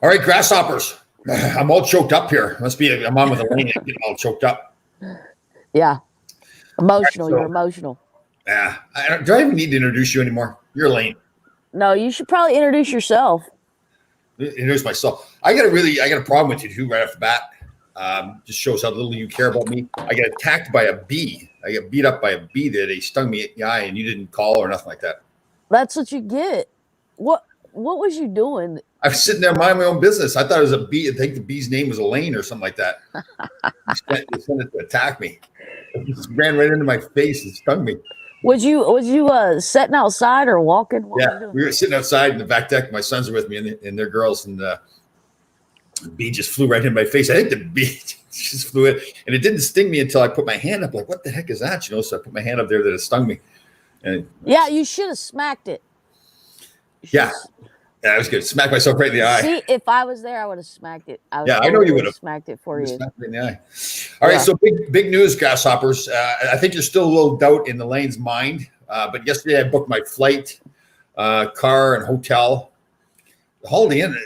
All right, grasshoppers. I'm all choked up here. I'm on with Elaine getting all choked up. Yeah. Emotional. Right, so, you're emotional. Yeah. Do I even need to introduce you anymore? You're Elaine. No, you should probably introduce yourself. Introduce myself. I got a problem with you too right off the bat. Just shows how little you care about me. I got attacked by a bee. I got beat up by a bee that they stung me in the eye, and you didn't call or nothing like that. That's what you get. What was you doing? I was sitting there minding my own business. I thought it was a bee. I think the bee's name was Elaine or something like that. You sent it to attack me. It just ran right into my face and stung me. Was you sitting outside or walking? Yeah, we were sitting outside in the back deck. My sons are with me and their girls, and the bee just flew right in my face. I think the bee just flew in, and it didn't sting me until I put my hand up. Like, what the heck is that? So I put my hand up there that it stung me. And yeah, you should have smacked it. Yeah, I was good. Smack myself right in the eye. See, if I was there, I would have smacked it. I know you would have smacked it for you. Smacked it in the eye. All right, so big news, grasshoppers. I think there's still a little doubt in Elaine's mind, but yesterday I booked my flight, car, and hotel. The Holiday Inn,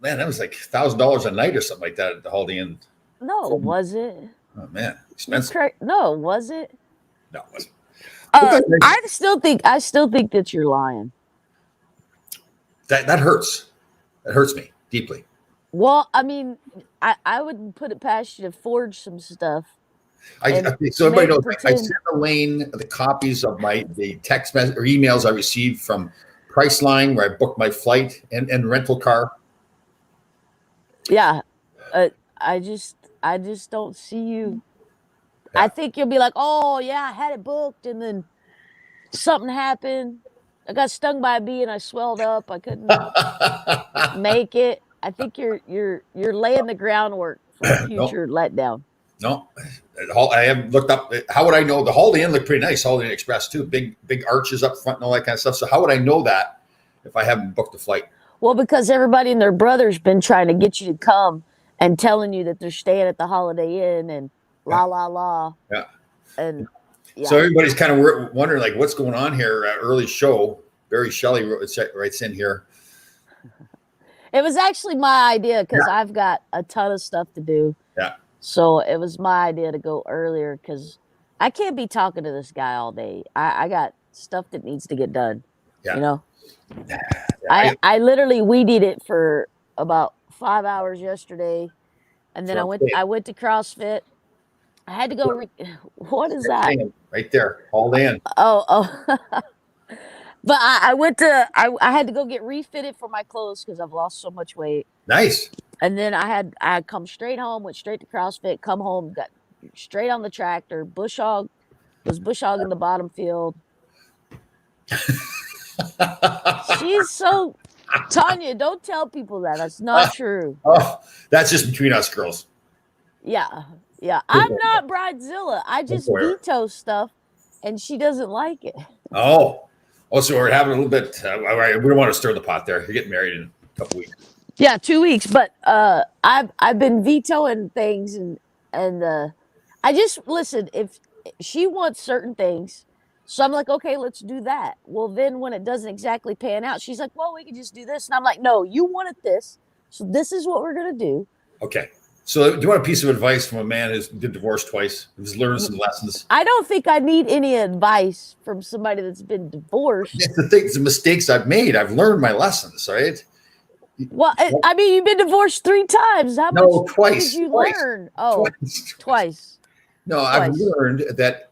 man, that was like $1,000 a night or something like that at the Holiday Inn. No, was it? Oh man, expensive. No, was it? No, it wasn't. I still think that you're lying. That hurts. That hurts me deeply. Well, I mean, I would put it past you to forge some stuff. So everybody knows, I sent Elaine the copies of the text message or emails I received from Priceline, where I booked my flight and rental car. Yeah, I just don't see you. Yeah. I think you'll be like, oh yeah, I had it booked, and then something happened. I got stung by a bee and I swelled up. I couldn't make it. I think you're laying the groundwork for a future letdown. No, I haven't looked up. How would I know? The Holiday Inn looked pretty nice. Holiday Inn Express too, big arches up front and all that kind of stuff. So how would I know that if I haven't booked the flight? Well, because everybody and their brother's been trying to get you to come and telling you that they're staying at the Holiday Inn and la. Yeah. And yeah. So everybody's kind of wondering, like, what's going on here? Early show. Barry Shelley writes in here. It was actually my idea because I've got a ton of stuff to do. Yeah. So it was my idea to go earlier because I can't be talking to this guy all day. I got stuff that needs to get done. Yeah. You know? Yeah. I literally weeded it for about 5 hours yesterday. And then I went to CrossFit. I had to go. What is that? Right there, all in. Oh. But I went to. I had to go get refitted for my clothes because I've lost so much weight. Nice. And then I had come straight home, went straight to CrossFit, come home, got straight on the tractor. Was bush hogging the bottom field. She's so. Tanya, don't tell people that. That's not true. Oh, that's just between us girls. Yeah. I'm not Bridezilla. I just veto stuff, and she doesn't like it. Oh, so we're having a little bit. We don't want to stir the pot there. You're getting married in a couple weeks. Yeah, 2 weeks. But I've been vetoing things, and I just listen. If she wants certain things, so I'm like, okay, let's do that. Well, then when it doesn't exactly pan out, she's like, well, we can just do this, and I'm like, no, you wanted this, so this is what we're gonna do. Okay. So do you want a piece of advice from a man who's been divorced twice, who's learned some lessons? I don't think I need any advice from somebody that's been divorced. It's the mistakes I've made. I've learned my lessons, right? Well, I mean, you've been divorced 3 times. How much twice. Did you learn? Oh, twice. No, I've learned that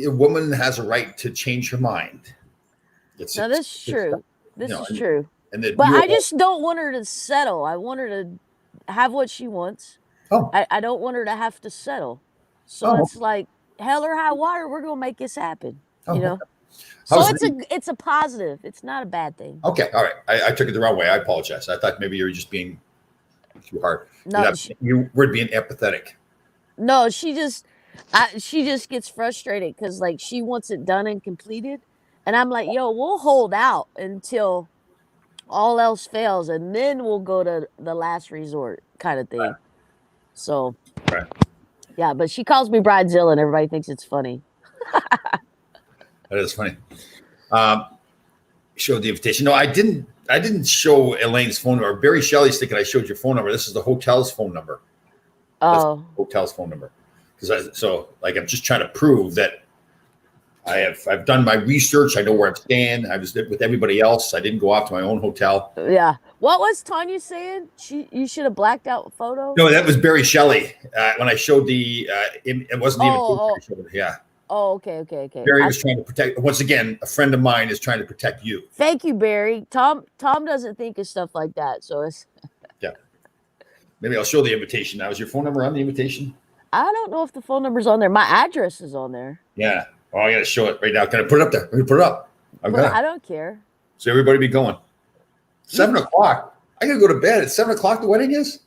a woman has a right to change her mind. This is true. This is true. But I just don't want her to settle. I want her to have what she wants. Oh. I don't want her to have to settle. So it's like hell or high water, we're gonna make this happen. You know. So it's a positive. It's not a bad thing. Okay, all right. I took it the wrong way. I apologize. I thought maybe you were just being too hard. No, you were being empathetic. No, she just gets frustrated because like she wants it done and completed, and I'm like, yo, we'll hold out until all else fails, and then we'll go to the last resort kind of thing. Right. So, yeah, but she calls me Bridezilla, and everybody thinks it's funny. That is funny. showed the invitation. No, I didn't. I didn't show Elaine's phone number. Barry Shelley's thinking I showed your phone number. This is the hotel's phone number. That's the Oh, hotel's phone number. I'm just trying to prove that I've done my research. I know where I'm staying. I was with everybody else. I didn't go off to my own hotel. yeah. What was Tanya saying? You should have blacked out photo. No, that was Barry Shelley. When I showed it wasn't the Oh, invitation. Yeah. Oh, okay. Barry was trying to protect. Once again, a friend of mine is trying to protect you. Thank you, Barry. Tom doesn't think of stuff like that, so it's. Yeah. Maybe I'll show the invitation now. Is your phone number on the invitation? I don't know if the phone number's on there. My address is on there. Yeah. Oh, I got to show it right now. Can I put it up there? Let me put it up. I'm But gonna. I don't care. So everybody be going. 7:00. I gotta go to bed. At 7:00 the wedding is?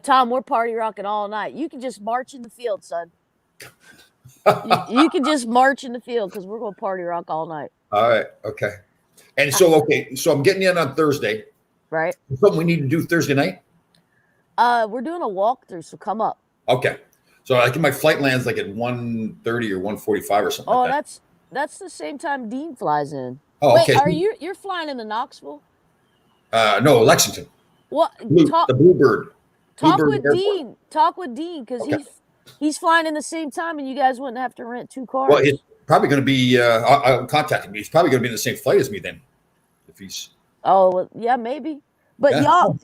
Tom, we're party rocking all night. You can just march in the field, son. You can just march in the field because we're going to party rock all night. All right. Okay. And so I'm getting in on Thursday. Right? Something we need to do Thursday night? We're doing a walkthrough, so come up. Okay. So I think my flight lands like at 1:30 or 1:45 or something Oh, like that. that's the same time Dean flies in. Oh, Wait, okay. are you're flying into Knoxville? No, Lexington. What? The Talk Bluebird. with Airport. Dean. Talk with Dean because Okay. he's flying in the same time, and you guys wouldn't have to rent two cars. Well, he's probably going to be. I'll contact him. He's probably going to be in the same flight as me then. If he's. Oh, well, yeah, maybe. But Yeah. y'all,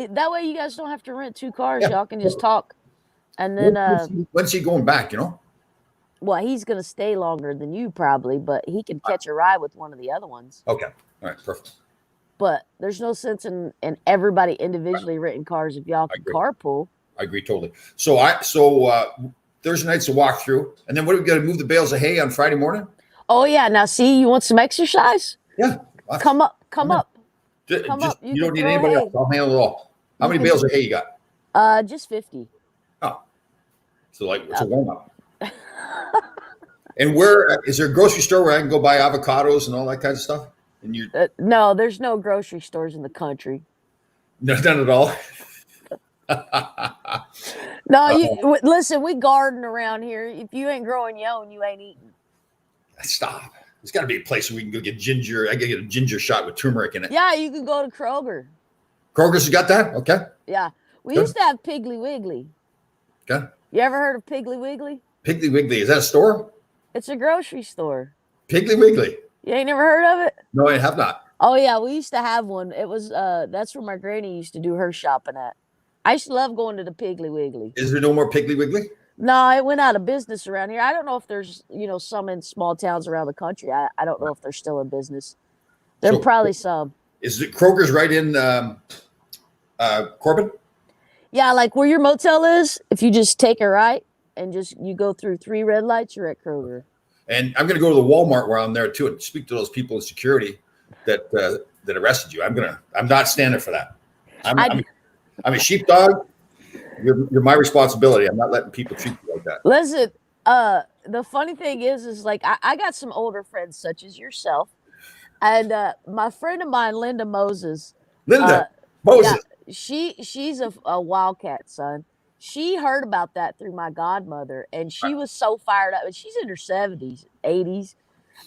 that way you guys don't have to rent two cars. Yeah. Y'all can just talk. And then, When's he going back? You know. well, he's going to stay longer than you probably, but he can catch a ride with one of the other ones. Okay. All right. Perfect. But there's no sense in everybody individually renting cars if y'all can agree. carpool. I agree totally. So Thursday night's a walkthrough, and then what do we got to move the bales of hay on Friday morning? Oh, yeah. Now, see, you want some exercise? Yeah. Come up. Come Yeah. up. Come up. You You don't can need throw anybody hay. else. I'll handle it all. How many can- bales of hay you got? Just 50. Oh, so like it's a warm up. And where is there a grocery store where I can go buy avocados and all that kind of stuff? And you No, there's no grocery stores in the country. no, none at all. No, listen, we garden around here. If you ain't growing your own, you ain't eating. Stop. There's got to be a place where we can go get ginger. I can get a ginger shot with turmeric in it. Yeah, you can go to Kroger. Kroger's got that? Okay. Yeah. We Good. used to have Piggly Wiggly. Okay. You ever heard of Piggly Wiggly? Piggly Wiggly. Is that a store? It's a grocery store. Piggly Wiggly. You ain't never heard of it? No, I have not. Oh yeah, we used to have one. It was that's where my granny used to do her shopping at. I used to love going to the Piggly Wiggly. Is there no more Piggly Wiggly? No, it went out of business around here. I don't know if there's, some in small towns around the country. I don't know if they're still in business. There So- probably some. Is it Kroger's right in Corbin? Yeah, like where your motel is, if you just take a right and you go through 3 red lights, you're at Kroger. And I'm going to go to the Walmart where I'm there too and speak to those people in security that arrested you. I'm not standing for that. I'm a sheepdog. You're my responsibility. I'm not letting people treat you like that. Listen, the funny thing is like I got some older friends such as yourself, and my friend of mine, Linda Moses. Linda Moses. Yeah, she's a wildcat, son. She heard about that through my godmother, and she was so fired up. And she's in her 70s, 80s.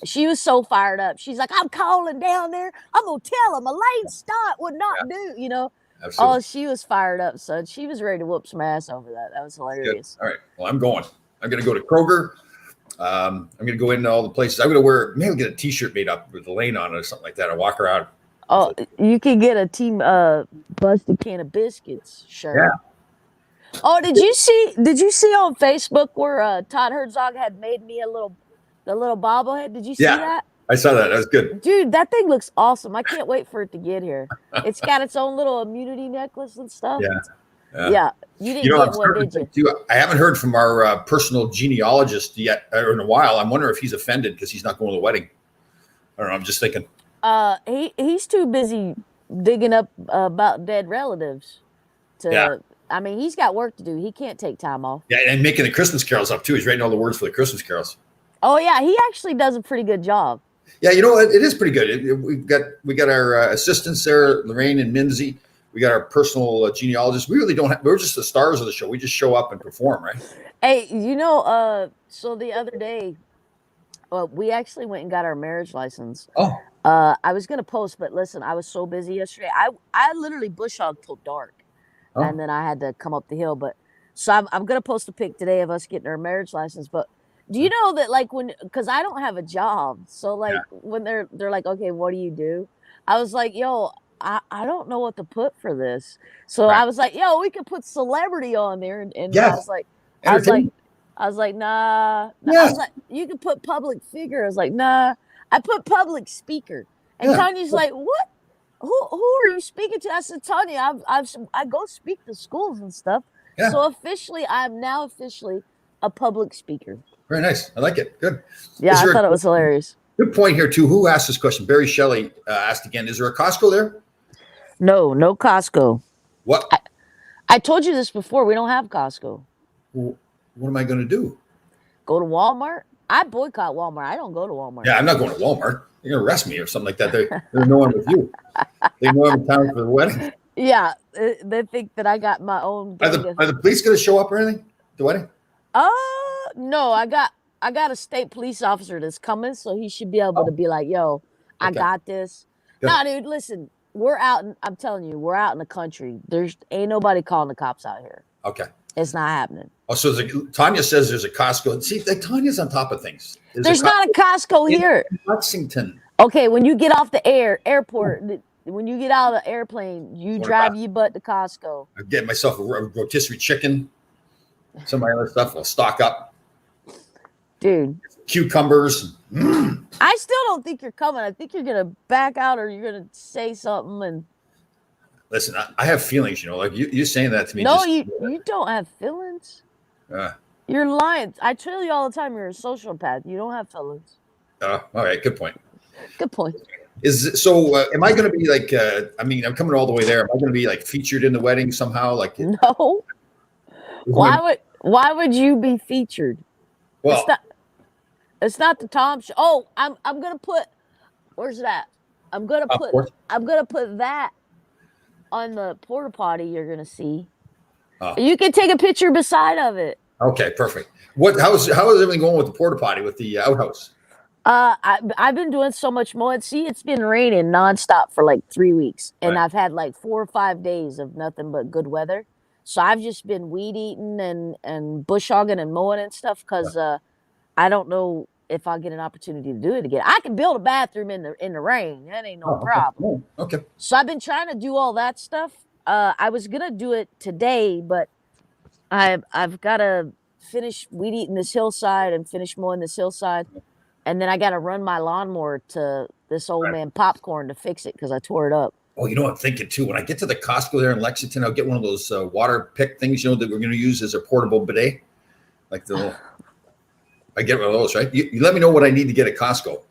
She was so fired up. She's like, I'm calling down there. I'm gonna tell them Elaine Stott would not do, Absolutely. Oh, she was fired up, son. She was ready to whoop some ass over that. That was hilarious. All right. Well, I'm going. I'm going to go to Kroger. I'm going to go into all the places. I'm going to maybe get a T-shirt made up with Elaine on it or something like that. I walk around. Oh, you could get a Team Busted Can of Biscuits shirt. Yeah. Oh, did you see on Facebook where Todd Herzog had made me the little bobblehead? Did you see Yeah. that? I saw that. That was good. Dude, that thing looks awesome. I can't wait for it to get here. It's got its own little immunity necklace and stuff. Yeah. Yeah. You didn't I'm get one, starting did to you? think, too, I haven't heard from our personal genealogist yet or in a while. I'm wondering if he's offended because he's not going to the wedding. I don't know. I'm just thinking. He's too busy digging up about dead relatives to. Yeah. I mean, he's got work to do. He can't take time off. Yeah, and making the Christmas carols up too. He's writing all the words for the Christmas carols. Oh yeah, he actually does a pretty good job. Yeah, it is pretty good. We got our assistants there, Lorraine and Minzy. We got our personal genealogist. We really don't have. We're just the stars of the show. We just show up and perform, right? Hey, so the other day, we actually went and got our marriage license. Oh, I was gonna post, but listen, I was so busy yesterday. I literally bush hogged till dark, Oh, and then I had to come up the hill. But so I'm gonna post a pic today of us getting our marriage license. But do you know that like when because I don't have a job, so yeah, like when they're like, okay, what do you do? I was like, yo, I don't know what to put for this. So right. I was like, yo, we could put celebrity on there, and I Yes, was like, I was like, entertainment. I was like, nah, nah. I was Yes, like, you could put public figure. I was like, nah. I put public speaker. And yeah. Tanya's like, "What? Who are you speaking to?" I said, "Tanya, I go speak to schools and stuff. Yeah, So officially, I'm now officially a public speaker." very nice. I like it. Good. Yeah, Is I there a thought it was hilarious. good point here too? Who asked this question? Barry Shelley asked again. Is there a Costco there? No, no Costco. What? I told you this before. We don't have Costco. What am I going to do? Go to Walmart. I boycott Walmart. I don't go to Walmart. Yeah, I'm not going to Walmart. You're going to arrest me or something like that. They're knowing with you. They know I'm in town for the wedding. Yeah, they think that I got my own. Are the police going to show up or anything? At the wedding? Uh, no, I got a state police officer that's coming, so he should be able to Oh, be like, "Yo, I okay. got this." Good. Nah, dude, listen, we're out. I'm telling you, we're out in the country. There's ain't nobody calling the cops out here. Okay. It's not happening. Oh, so Tanya says there's a Costco. See, like Tanya's on top of things. There's not a Costco in here. Lexington. Okay, when you get off the airport, when you get out of the airplane, you drive your butt to Costco. I get myself a rotisserie chicken, some of my other stuff. I'll stock up. Dude, Cucumbers. I still don't think you're coming. I think you're gonna back out or you're gonna say something and Listen, I have feelings, like you saying that to me. no, just, you don't have feelings. uh, You're lying. I tell you all the time you're a sociopath. You don't have feelings. all right, good point. Good point. Am I going to be like? I'm coming all the way there. Am I going to be like featured in the wedding somehow? Like, No. Why would you be featured? Well, It's not the Tom show. Oh, I'm gonna put where's that? I'm gonna put that on the porta potty you're gonna see. You can take a picture beside of it. Okay, perfect. How is everything going with the porta potty with the outhouse? I've been doing so much more. See, it's been raining nonstop for like 3 weeks, and Right. I've had like 4 or 5 days of nothing but good weather. So I've just been weed eating and bush hogging and mowing and stuff because I don't know if I'll get an opportunity to do it again. I can build a bathroom in the rain. That ain't no problem. Okay. So I've been trying to do all that stuff. I was gonna do it today, but I've got to finish weed eating this hillside and finish mowing this hillside, and then I got to run my lawnmower to this old man Popcorn to fix it because I tore it up. Oh, I'm thinking too. When I get to the Costco there in Lexington, I'll get one of those water pick things, that we're going to use as a portable bidet, like the little. I get one of those, right? You let me know what I need to get at Costco.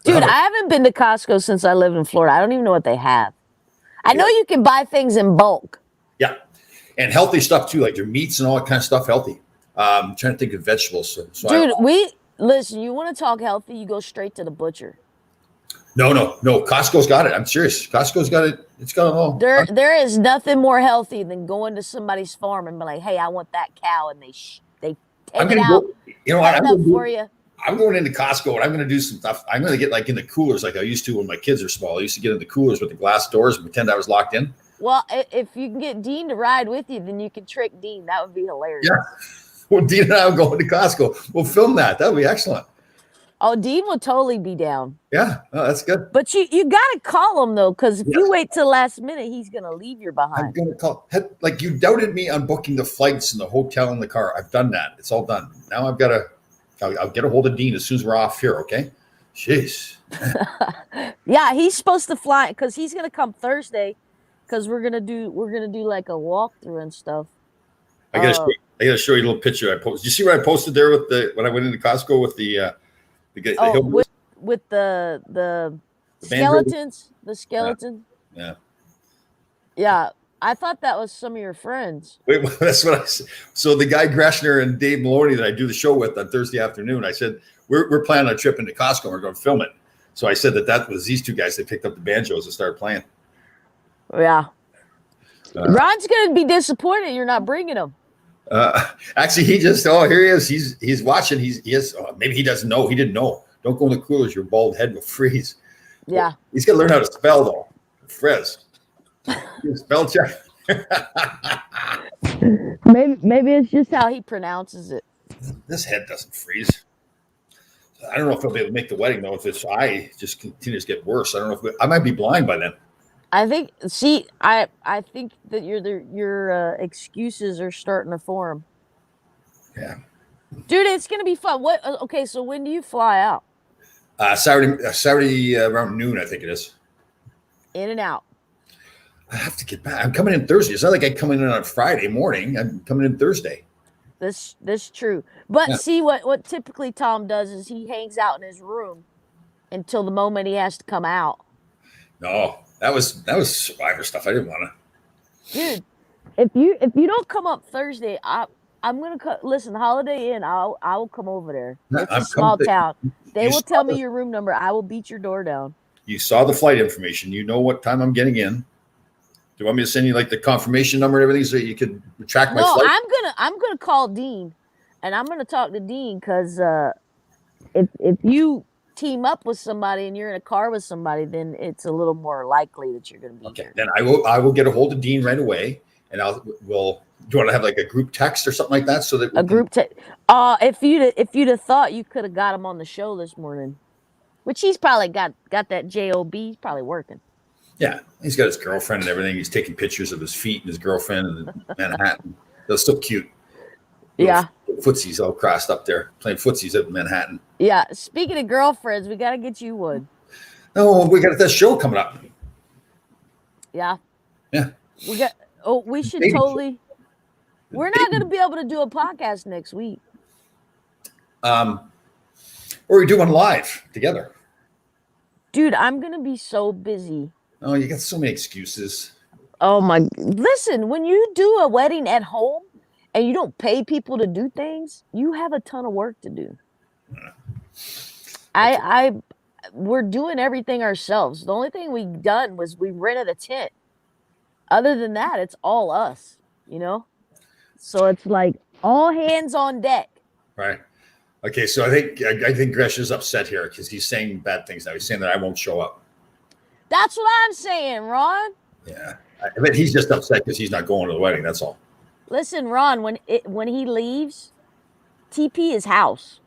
Dude, I haven't been to Costco since I lived in Florida. I don't even know what they have. I know you can buy things in bulk. Yeah, and healthy stuff too, like your meats and all that kind of stuff. Healthy. I'm trying to think of vegetables. Dude, listen. You want to talk healthy? You go straight to the butcher. No. Costco's got it. I'm serious. Costco's got it. It's got it all. There is nothing more healthy than going to somebody's farm and be like, "Hey, I want that cow," and they take it out. For you. I'm going into Costco and I'm going to do some stuff. I'm going to get like in the coolers like I used to when my kids are small. I used to get in the coolers with the glass doors and pretend I was locked in. Well, if you can get Dean to ride with you, then you can trick Dean. That would be hilarious. Yeah. Well, Dean and I will go into Costco. We'll film that. That would be excellent. Oh, Dean will totally be down. Yeah. Oh, that's good. But you got to call him, though, because if you wait till last minute, he's going to leave you behind. I'm going to call. Like you doubted me on booking the flights and the hotel and the car. I've done that. It's all done. Now I've got to. I'll get a hold of Dean as soon as we're off here, okay? Jeez. Yeah, he's supposed to fly because he's gonna come Thursday because we're gonna do like a walkthrough and stuff. I gotta show you a little picture I posted. Did you see what I posted there when I went into Costco with the with the skeletons, the skeleton. Yeah. Yeah. I thought that was some of your friends. Wait, that's what I said. So the guy Greshner and Dave Maloney that I do the show with on Thursday afternoon, I said, we're planning a trip into Costco and we're going to film it. So I said that was these two guys that picked up the banjos and started playing. Yeah. Ron's going to be disappointed you're not bringing him. Actually, here he is. He's watching. Maybe he doesn't know. He didn't know. Don't go in the coolers. Your bald head will freeze. Yeah. He's got to learn how to spell though. Friz. Spell check. Maybe it's just how he pronounces it. This head doesn't freeze. I don't know if he'll be able to make the wedding though. If his eye just continues to get worse, I don't know if I might be blind by then. I think. See, I think that your excuses are starting to form. Yeah. Dude, it's gonna be fun. What? Okay, so when do you fly out? Saturday around noon, I think it is. In and out. I have to get back. I'm coming in Thursday. It's not like I'm coming in on Friday morning. I'm coming in Thursday. This true. But Yeah. see what typically Tom does is he hangs out in his room until the moment he has to come out. No, that was Survivor stuff. I didn't want to. Dude, if you don't come up Thursday, I'm gonna listen. Holiday Inn. I will come over there. No, It's I'm a small coming- town. They you will saw tell me the- your room number. I will beat your door down. You saw the flight information. You know what time I'm getting in. Do you want me to send you like the confirmation number and everything so you could track my No, flight? I'm gonna call Dean, and I'm gonna talk to Dean because if you team up with somebody and you're in a car with somebody, then it's a little more likely that you're gonna be Okay, here. then I will get a hold of Dean right away, and we'll. Do you want to have like a group text or something like that so that we A can- group if you'd have thought you could have got him on the show this morning, which he's probably got that job. He's probably working. Yeah, he's got his girlfriend and everything. He's taking pictures of his feet and his girlfriend in Manhattan. That's so cute. Yeah. Footsies all crossed up there playing footsies at Manhattan. Yeah. Speaking of girlfriends, we gotta get you one. Oh, we got that show coming up. Yeah. Yeah. We should Maybe. totally. We're not gonna be able to do a podcast next week. Or we do one live together. Dude, I'm gonna be so busy. Oh, you got so many excuses. Oh my! Listen, when you do a wedding at home and you don't pay people to do things, you have a ton of work to do. We're doing everything ourselves. The only thing we done was we rented a tent. Other than that, it's all us, you know? So it's like all hands on deck. Right. Okay, so I think Gresh is upset here because he's saying bad things now. He's saying that I won't show up. That's what I'm saying, Ron. Yeah. I bet he's just upset because he's not going to the wedding. That's all. Listen, Ron, when he leaves, TP his house.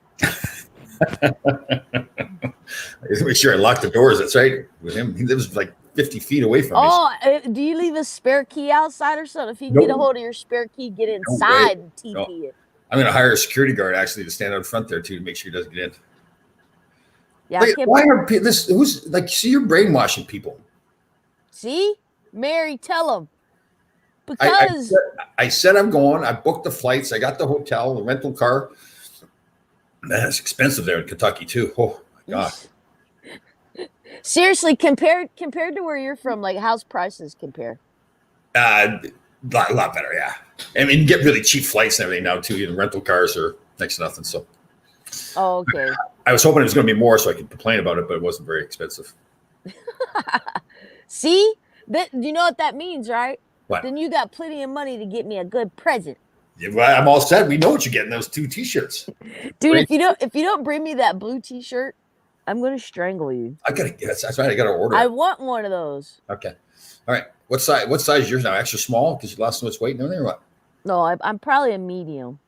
Make sure I lock the doors. That's right. With him, he lives like 50 feet away from me. Oh, do you leave a spare key outside or something? If you Nope. get a hold of your spare key, get way. inside and TP No. it. I'm going to hire a security guard actually to stand out front there too to make sure he doesn't get in. Yeah, Like, why are this? Who's like? See, you're brainwashing people. see, Mary, tell him I because I said I'm going. I booked the flights. I got the hotel, the rental car. Man, it's expensive there in Kentucky too. Oh my god. seriously, compared to where you're from, like house prices compare. Lot better, yeah. I mean, you get really cheap flights and everything now too. Even rental cars are next to nothing. So Oh, okay. I was hoping it was going to be more so I could complain about it, but it wasn't very expensive. See, that you know what that means, right? What? Then you got plenty of money to get me a good present, Yeah, well, I'm all set. We know what you're getting. Those 2 T-shirts. dude. Right. If you don't bring me that blue T-shirt, I'm gonna strangle you. I gotta. That's right. I gotta order. I it. want one of those. Okay. All right. What size? What size is yours now? Extra small because you lost so much weight and everything, or what? No, I'm probably a medium.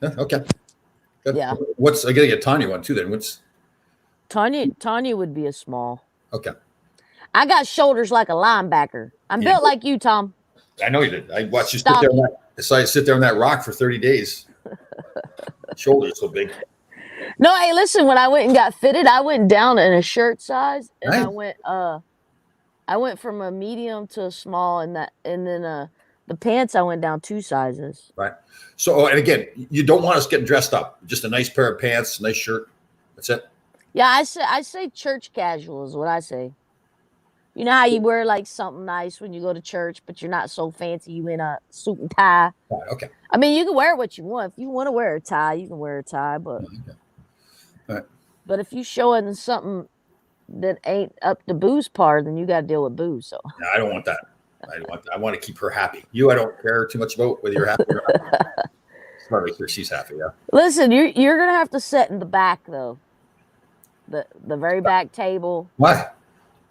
Yeah, okay. Good. Yeah. I gotta get Tanya one too. Then what's Tanya would be a small. okay? I got shoulders like a linebacker. I'm Yeah. built like you, Tom. I know you did. I watched you sit Stop there. I saw you sit there on that rock for 30 days. Shoulders so big. No, hey, listen. When I went and got fitted, I went down in a shirt size, and Nice. I went from a medium to a small, and then the pants I went down 2 sizes. Right. So, and again, you don't want us getting dressed up. Just a nice pair of pants, a nice shirt. That's it. Yeah, I say church casual is what I say. You know how you wear like something nice when you go to church, but you're not so fancy. You in a suit and tie. Right, okay. I mean, you can wear what you want. If you want to wear a tie, you can wear a tie. But Okay. All right. but if you showing something that ain't up to Boo's part, then you got to deal with Boo. So No, I don't want that. I want to keep her happy. You, I don't care too much about whether you're happy or not. Just want to make sure she's happy. Yeah. listen, you're gonna have to sit in the back though. The very back table. What?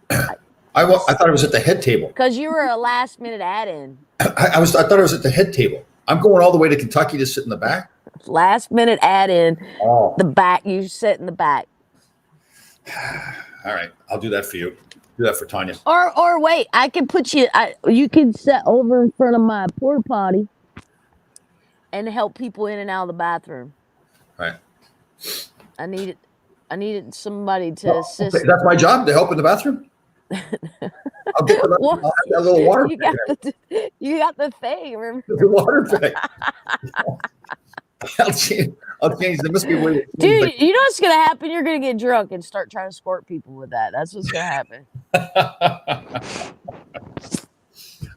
I thought it was at the head table. Because you were a last minute add-in. I thought it was at the head table. I'm going all the way to Kentucky to sit in the back. Last minute add-in. Oh, The back. You sit in the back. all right. I'll do that for you. Do that for Tanya. Or wait, I can put you. You can sit over in front of my porta potty and help people in and out of the bathroom. All right. I needed somebody to assist. That's my job, to help in the bathroom. I'll get I'll have that little water. You got the thing. Remember? The water thing. I'll change. There must be a way. Dude, you know what's gonna happen? You're gonna get drunk and start trying to squirt people with that. That's what's gonna happen.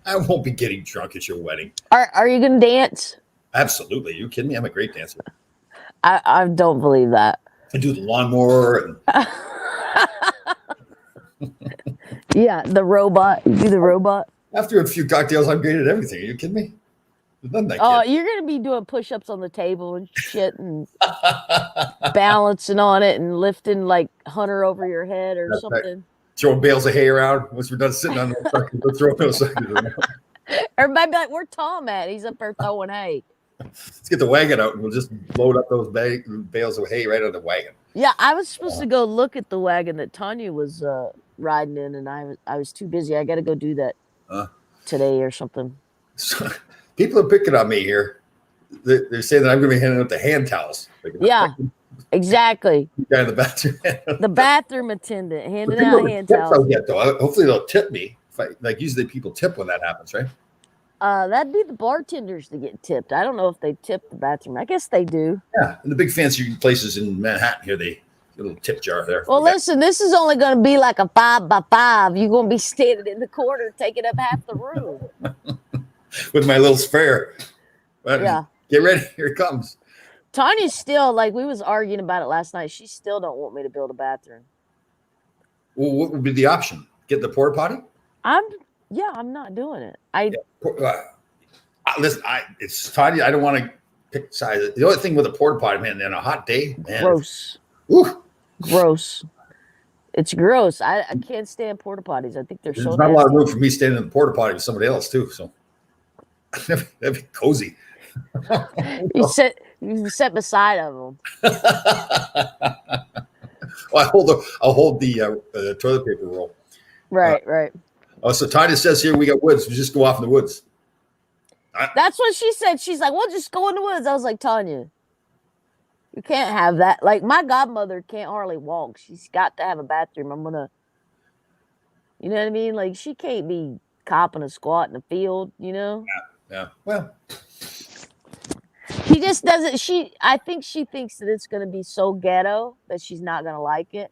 I won't be getting drunk at your wedding. Are you gonna dance? Absolutely. You kidding me? I'm a great dancer. I don't believe that. I do the lawnmower and Yeah, the robot. You do the robot. after a few cocktails, I'm great at everything. Are you kidding me? There's nothing I Oh, can't. you're gonna be doing push-ups on the table and shit and balancing on it and lifting like Hunter over your head or That's right. something. Throwing bales of hay around. Once we're done sitting on the suckers, we'll throw those suckers around. Everybody be like, "Where's Tom at? He's up there throwing hay." Let's get the wagon out and we'll just load up those bales of hay right on the wagon. Yeah, I was supposed to go look at the wagon that Tanya was riding in, and I was too busy. I got to go do that today or something. So, people are picking on me here. They're saying that I'm going to be handing out the hand towels. Yeah, exactly. Guy in the bathroom. The bathroom attendant handing People out hand tips towels. I'll get, though. Hopefully they'll tip me. Like usually people tip when that happens, right? That'd be the bartenders that get tipped. I don't know if they tip the bathroom. I guess they do. Yeah, in the big fancy places in Manhattan here, they get a little tip jar there. Well, listen, this is only going to be like a 5x5. You're going to be standing in the corner, taking up half the room. With my little spare. But Yeah. get ready, here it comes. Tanya's still like we was arguing about it last night. She still don't want me to build a bathroom. Well, what would be the option? Get the porta potty? I'm not doing it. Listen, it's Tanya. I don't want to pick size. The only thing with a porta potty, man, on a hot day, man, Gross. Ooh, Gross. It's gross. I can't stand porta potties. I think they're there's so not a lot of nasty. room for me standing in the porta potty with somebody else too. So that'd be cozy. You sit beside of them. Well, I'll hold the toilet paper roll. Right, right. Oh, so Tanya says here we got woods. We just go off in the woods. That's what she said. She's like, "We'll just go in the woods." I was like, "Tanya, you can't have that. Like my godmother can't hardly walk. She's got to have a bathroom. I'm gonna, you know what I mean? Like she can't be copping a squat in the field. You know? Yeah. Well, She just doesn't. I think she thinks that it's gonna be so ghetto that she's not gonna like it.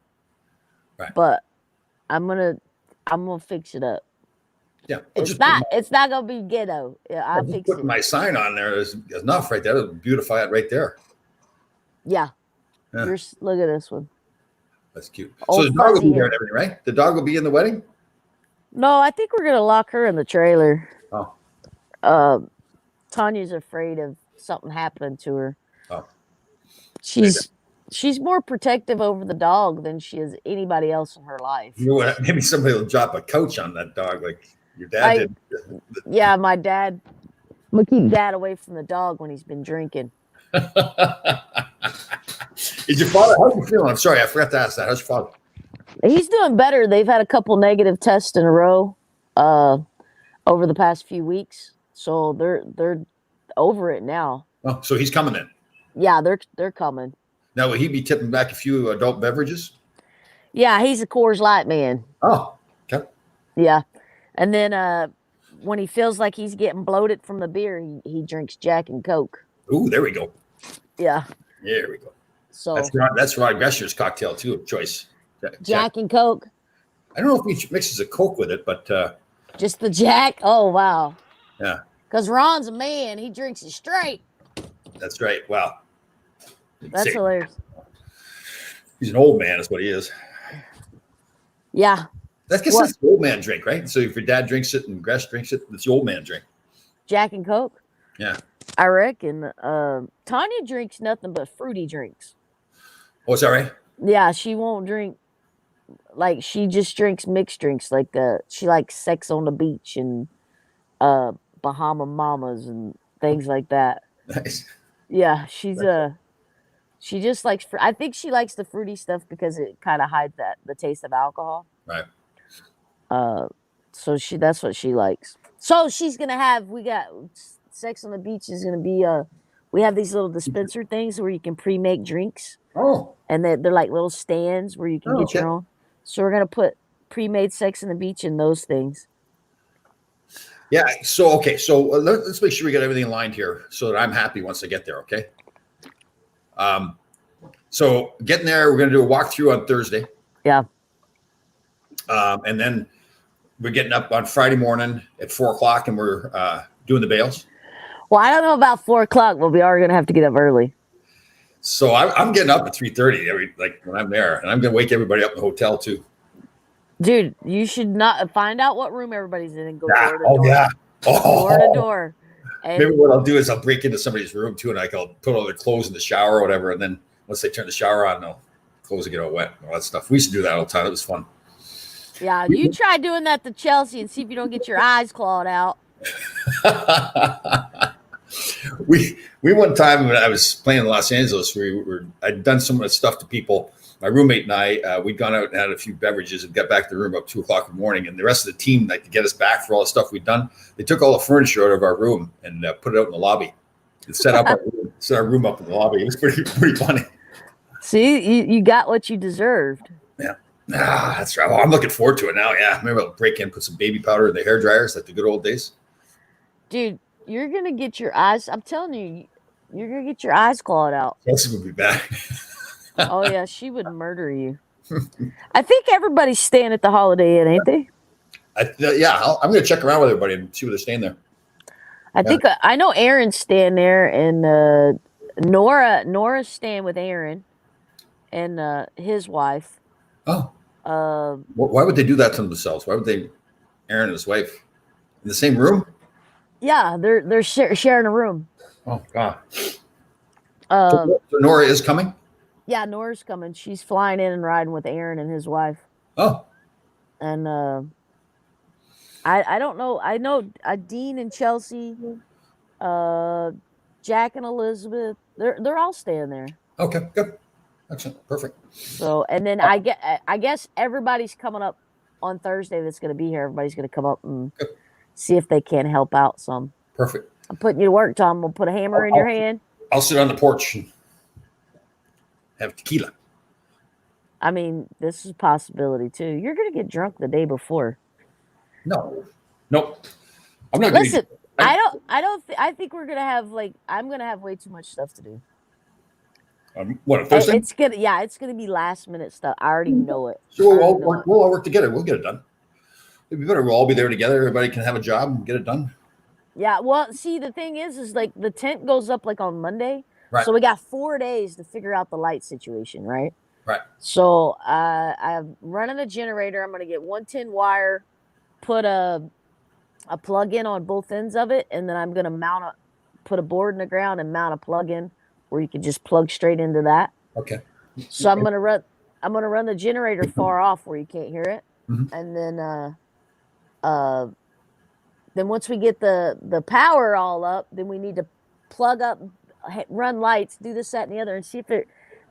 Right. But I'm gonna fix it up. yeah. It's not gonna be ghetto. Yeah, I'll Just fix putting it. my sign on there is enough right there. It'll beautify it right there. Yeah. Yeah. Look at this one. That's cute. Old So the dog will fuzzy be there hair. and everything, right? The dog will be in the wedding? No, I think we're gonna lock her in the trailer. Oh. Tanya's afraid of something happening to her. Oh. She's more protective over the dog than she is anybody else in her life. You know what? Maybe somebody will drop a couch on that dog like your dad did. Yeah, my dad. I'm gonna keep dad away from the dog when he's been drinking. Is your father, how's he feeling? I'm sorry, I forgot to ask that. How's your father? He's doing better. They've had a couple negative tests in a row over the past few weeks. So they're over it now. Oh, so he's coming in. Yeah, they're coming. Now, will he be tipping back a few adult beverages? Yeah, he's a Coors Light man. Oh, okay. Yeah. And then when he feels like he's getting bloated from the beer, he drinks Jack and Coke. Ooh, there we go. Yeah. There we go. So That's Rod Gresher's cocktail too of choice. Jack and Coke. I don't know if he mixes a Coke with it, but Just the Jack. Oh wow. yeah, Because Ron's a man. He drinks it straight. that's right. Wow. That's hilarious. He's an old man, is what he is. Yeah. That's the old man drink, right? So if your dad drinks it and Gresh drinks it, it's the old man drink. Jack and Coke. Yeah. I reckon. Tanya drinks nothing but fruity drinks. Oh, is that right? Yeah, she won't drink. Like she just drinks mixed drinks. Like she likes Sex on the Beach and uh Bahama Mamas and things like that. Nice. Yeah, she just likes. I think she likes the fruity stuff because it kind of hides the taste of alcohol. Right. Uh, so that's what she likes. So she's gonna have. We got Sex on the Beach is gonna be we have these little dispenser things where you can pre-make drinks, Oh. and they're like little stands where you can Oh, get your own. So we're gonna put pre-made Sex on the Beach in those things. Yeah. So okay. So let's make sure we get everything aligned here, so that I'm happy once I get there. Okay. So getting there, we're gonna do a walkthrough on Thursday. Yeah. And then we're getting up on Friday morning at 4:00, and we're doing the bales. Well, I don't know about 4:00, but we are gonna have to get up early. So I'm getting up at 3:30 like when I'm there, and I'm gonna wake everybody up in the hotel too. Dude, you should not find out what room everybody's in and go door to Oh door. yeah. Oh. Door to door. And Maybe what I'll do is I'll break into somebody's room too, and I'll put all their clothes in the shower or whatever, and then once they turn the shower on, they'll clothes will get all wet and all that stuff. We used to do that all the time. It was fun. yeah, you try doing that to Chelsea and see if you don't get your eyes clawed out. we one time when I was playing in Los Angeles, I'd done some of the stuff to people. My roommate and I, we'd gone out and had a few beverages and got back to the room about 2:00 in the morning. And the rest of the team, like to get us back for all the stuff we'd done, they took all the furniture out of our room and put it out in the lobby. And set our room up in the lobby. It was pretty funny. See, you got what you deserved. Yeah. That's right. Well, I'm looking forward to it now. Yeah. Maybe I'll break in, put some baby powder in the hair dryers like the good old days. Dude, you're going to get your eyes, I'm telling you, you're going to get your eyes clawed out. Chelsea would be back. Oh, yeah, she would murder you. I think everybody's staying at the Holiday Inn, ain't they? I'm going to check around with everybody and see where they're staying there. I think I know Aaron's staying there, and Nora's staying with Aaron and his wife. Oh. Why would they do that to themselves? Why would they, Aaron and his wife, in the same room? Yeah, they're sharing a room. Oh God. So Nora is coming? Yeah, Nora's coming. She's flying in and riding with Aaron and his wife. Oh. And I don't know. I know Dean and Chelsea, Jack and Elizabeth. They're all staying there. Okay, good. Excellent. Perfect. So, and then I guess everybody's coming up on Thursday that's going to be here. Everybody's going to come up and see if they can help out some. Perfect. I'm putting you to work, Tom. We'll put a hammer in your hand. I'll sit on the porch and have tequila. I mean, this is a possibility too. You're going to get drunk the day before. No. Nope. I'm not. Listen, I think we're going to have I'm going to have way too much stuff to do. What, Thursday? It's gonna be last minute stuff. I already know it. So we'll all work together. We'll get it done. It'd be better. We'll all be there together. Everybody can have a job and get it done. Yeah. Well, see, the thing is like the tent goes up like on Monday, right? So we got 4 days to figure out the light situation, right? Right. So I'm running a generator. I'm gonna get 110 wire, put a plug in on both ends of it, and then I'm gonna put a board in the ground and mount a plug in where you can just plug straight into that. Okay. So I'm gonna run the generator far off where you can't hear it, and then once we get the power all up, then we need to plug up, run lights, do this, that, and the other, and see if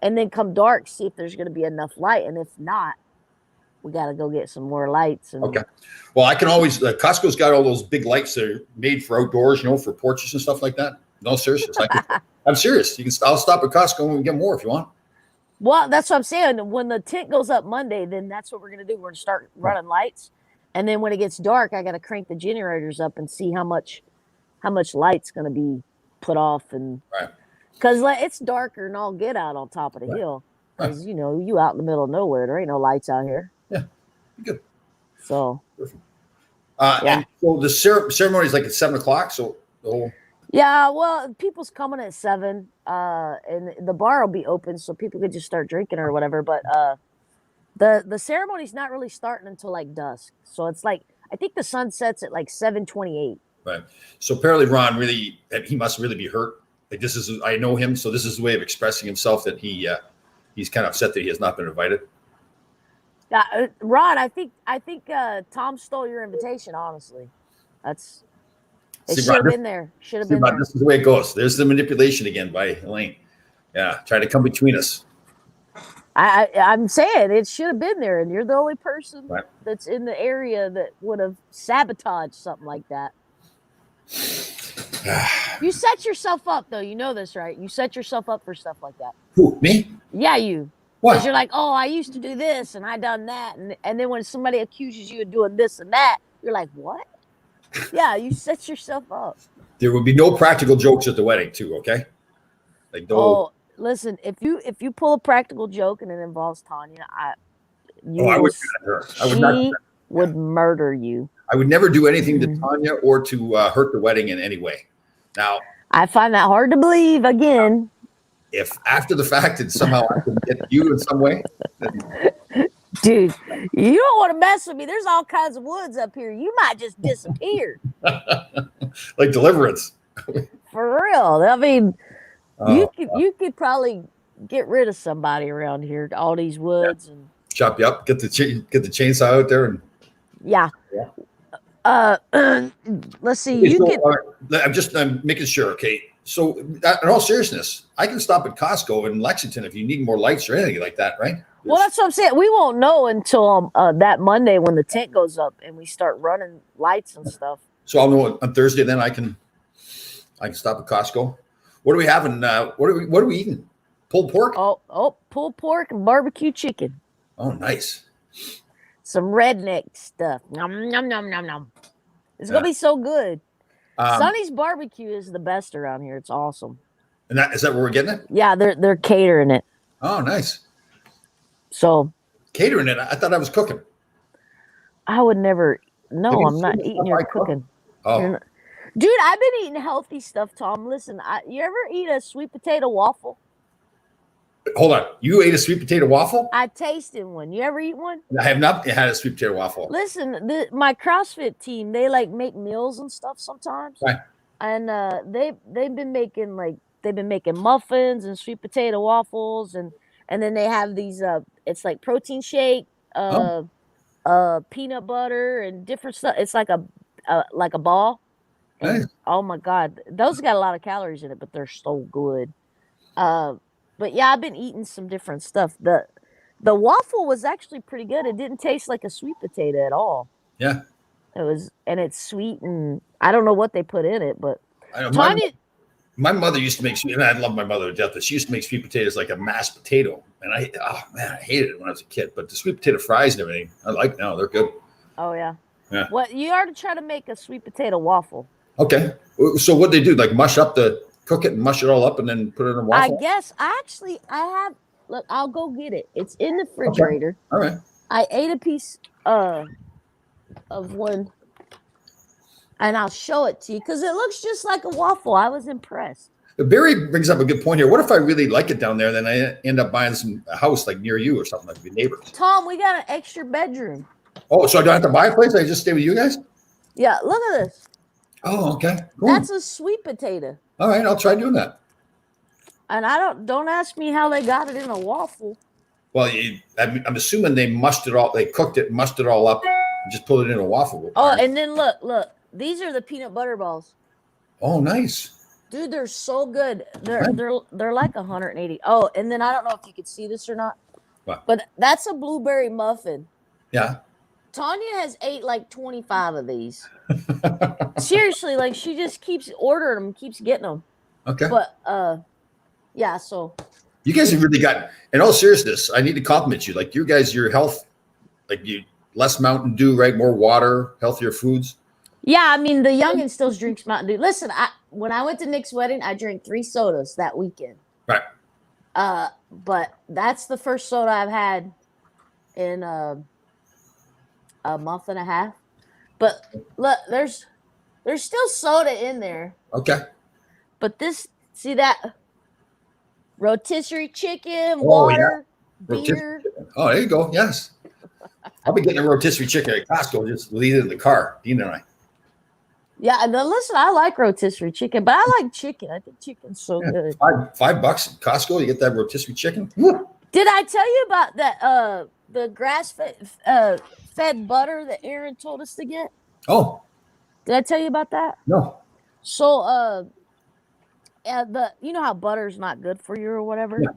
and then come dark, see if there's gonna be enough light, and if not, we gotta go get some more lights. Okay. Well, I can always. Costco's got all those big lights that are made for outdoors, for porches and stuff like that. No, seriously, I'm serious. I'll stop at Costco and get more if you want. Well, that's what I'm saying. When the tent goes up Monday, then that's what we're gonna do. We're gonna start running lights, and then when it gets dark, I gotta crank the generators up and see how much light's gonna be put off, and because it's darker and all get out on top of the hill. Because you out in the middle of nowhere, there ain't no lights out here. Yeah, good. So. Perfect. And so the ceremony is like at 7:00. So the whole. Yeah, well, people's coming at 7, and the bar will be open, so people could just start drinking or whatever. But the ceremony's not really starting until like dusk, so it's like I think the sun sets at like 7:28. Right. So apparently, Ron he must really be hurt. Like I know him, so this is the way of expressing himself that he he's kind of upset that he has not been invited. Ron, I think Tom stole your invitation. Honestly, it should have been there. Should have been there. This is the way it goes. There's the manipulation again by Elaine. Yeah, trying to come between us. I'm saying it should have been there, and you're the only person that's in the area that would have sabotaged something like that. You set yourself up, though. You know this, right? You set yourself up for stuff like that. Who, me? Yeah, you. What? Because you're like, oh, I used to do this, and I done that, and then when somebody accuses you of doing this and that, you're like, what? Yeah, you set yourself up. There would be no practical jokes at the wedding, too. Okay. Like no. Oh, listen, if you pull a practical joke and it involves Tanya, I would her. I would not. Would murder you. I would never do anything to Tanya or to hurt the wedding in any way. Now, I find that hard to believe. Again, if after the fact that somehow I can get you in some way, then... dude, you don't want to mess with me. There's all kinds of woods up here. You might just disappear. Like Deliverance. For real. I mean, you could probably get rid of somebody around here. All these woods and chop you up. Get the chainsaw out there and. Yeah. Let's see. I'm making sure. Okay. So, in all seriousness, I can stop at Costco in Lexington if you need more lights or anything like that, right? Well, that's what I'm saying. We won't know until that Monday when the tent goes up and we start running lights and stuff. So I'll know on Thursday. Then I can stop at Costco. What are we having? What are we eating? Pulled pork. Oh, pulled pork and barbecue chicken. Oh, nice. Some redneck stuff. Nom, nom, nom, nom, nom. It's going to be so good. Sonny's Barbecue is the best around here. It's awesome. And is that where we're getting it? Yeah, they're catering it. Oh, nice. So. Catering it? I thought I was cooking. I would never. No, I'm not eating your cooking. Oh. Dude, I've been eating healthy stuff, Tom. Listen, you ever eat a sweet potato waffle? Hold on. You ate a sweet potato waffle? I tasted one. You ever eat one? I have not had a sweet potato waffle. Listen, my CrossFit team, they like make meals and stuff sometimes. Right. And they've been making muffins and sweet potato waffles and then they have these it's like protein shake, peanut butter and different stuff. It's like a ball. And, nice. Oh my God. Those got a lot of calories in it, but they're so good. But yeah, I've been eating some different stuff. The waffle was actually pretty good. It didn't taste like a sweet potato at all. Yeah. And it's sweet, and I don't know what they put in it, but Tanya, my mother used to make sweet, and I love my mother to death, but she used to make sweet potatoes like a mashed potato. And I hated it when I was a kid. But the sweet potato fries and everything, I like now. They're good. Oh yeah. Yeah. Well, you are to try to make a sweet potato waffle. Okay. So what they do, like cook it and mush it all up and then put it in a waffle? I guess I have. Look, I'll go get it. It's in the refrigerator. Okay. All right. I ate a piece of one, and I'll show it to you because it looks just like a waffle. I was impressed. Barry brings up a good point here. What if I really like it down there, then I end up buying a house like near you or something like the neighbors? Tom, we got an extra bedroom. Oh, so I don't have to buy a place? I just stay with you guys? Yeah, look at this. Oh, okay. Cool. That's a sweet potato. All right, I'll try doing that. And don't ask me how they got it in a waffle. Well, I'm assuming they cooked it, mushed it all up, and just put it in a waffle. Oh, and then look, these are the peanut butter balls. Oh, nice. Dude, they're so good. They're like 180. Oh, and then I don't know if you could see this or not. What? But that's a blueberry muffin. Yeah. Tanya has ate like 25 of these. Seriously, like she just keeps ordering them, keeps getting them. Okay. But yeah, so you guys have really got, in all seriousness, I need to compliment you. Like your health, like less Mountain Dew, right? More water, healthier foods. Yeah, I mean the youngin still drinks Mountain Dew. Listen, when I went to Nick's wedding, I drank 3 sodas that weekend. Right. But that's the first soda I've had in a month and a half. But look, there's still soda in there. Okay. But see that rotisserie chicken, water, beer. Oh, there you go. Yes. I'll be getting a rotisserie chicken at Costco. Just leave it in the car, Dean and I. Yeah, and listen, I like rotisserie chicken, but I like chicken. I think chicken's so good. $5 at Costco, you get that rotisserie chicken. Woo. Did I tell you about that? The grass fed butter that Aaron told us to get. Oh, Did I tell you about that? no. So you know how butter's not good for you or whatever. Yeah.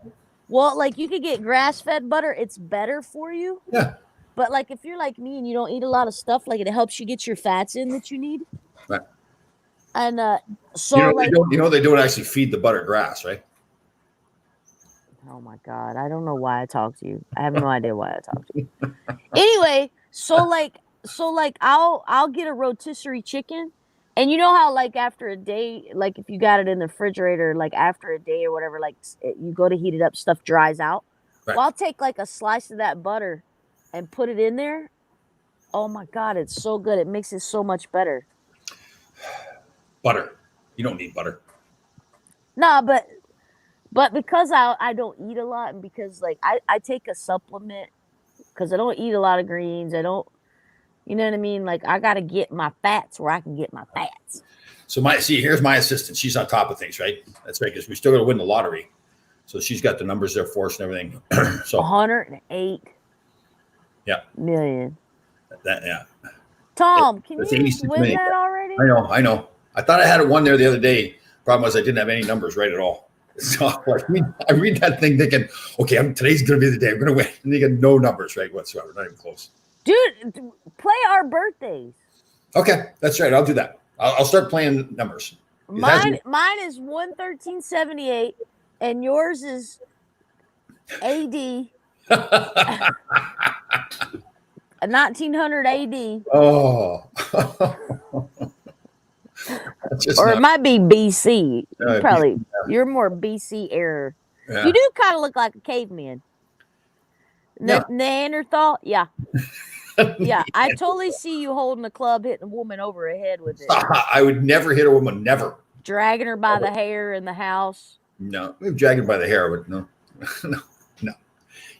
Well, like you could get grass fed butter. It's better for you. Yeah. But like if you're like me and you don't eat a lot of stuff, like it helps you get your fats in that you need. Right. And so You know, like, they don't actually feed the butter grass, right? oh my God, I don't know why I talk to you. I have no idea why I talk to you. Anyway, so like I'll get a rotisserie chicken, and you know how like after a day, like if you got it in the refrigerator, like after a day or whatever, like you go to heat it up, stuff dries out. Right. Well, I'll take like a slice of that butter and put it in there. Oh my God, it's so good. It makes it so much better. Butter. You don't need butter. Nah, but because I don't eat a lot, and because like I take a supplement because I don't eat a lot of greens. I don't, you know what I mean? Like I got to get my fats where I can get my fats. So here's my assistant. She's on top of things, right? That's right, because we still got to win the lottery. So she's got the numbers there for us and everything. So 108 million. Yeah. Tom, can That's you 86 win million. that already? I know. I thought I had it one there the other day. Problem was I didn't have any numbers right at all. So I read that thing thinking, okay, today's going to be the day I'm going to win. And you get no numbers right whatsoever. Not even close. Dude, play our birthdays. Okay, that's right. I'll do that. I'll start playing numbers. Mine is 11378, and yours is AD. 1900 AD. Oh. Or it might be BC. You're more BC era. Yeah. You do kind of look like a caveman. Yeah. Neanderthal? Yeah. Yeah. I totally see you holding a club, hitting a woman over her head with it. I would never hit a woman, never. Dragging her by the hair in the house. No, maybe dragging her by the hair, but no. No.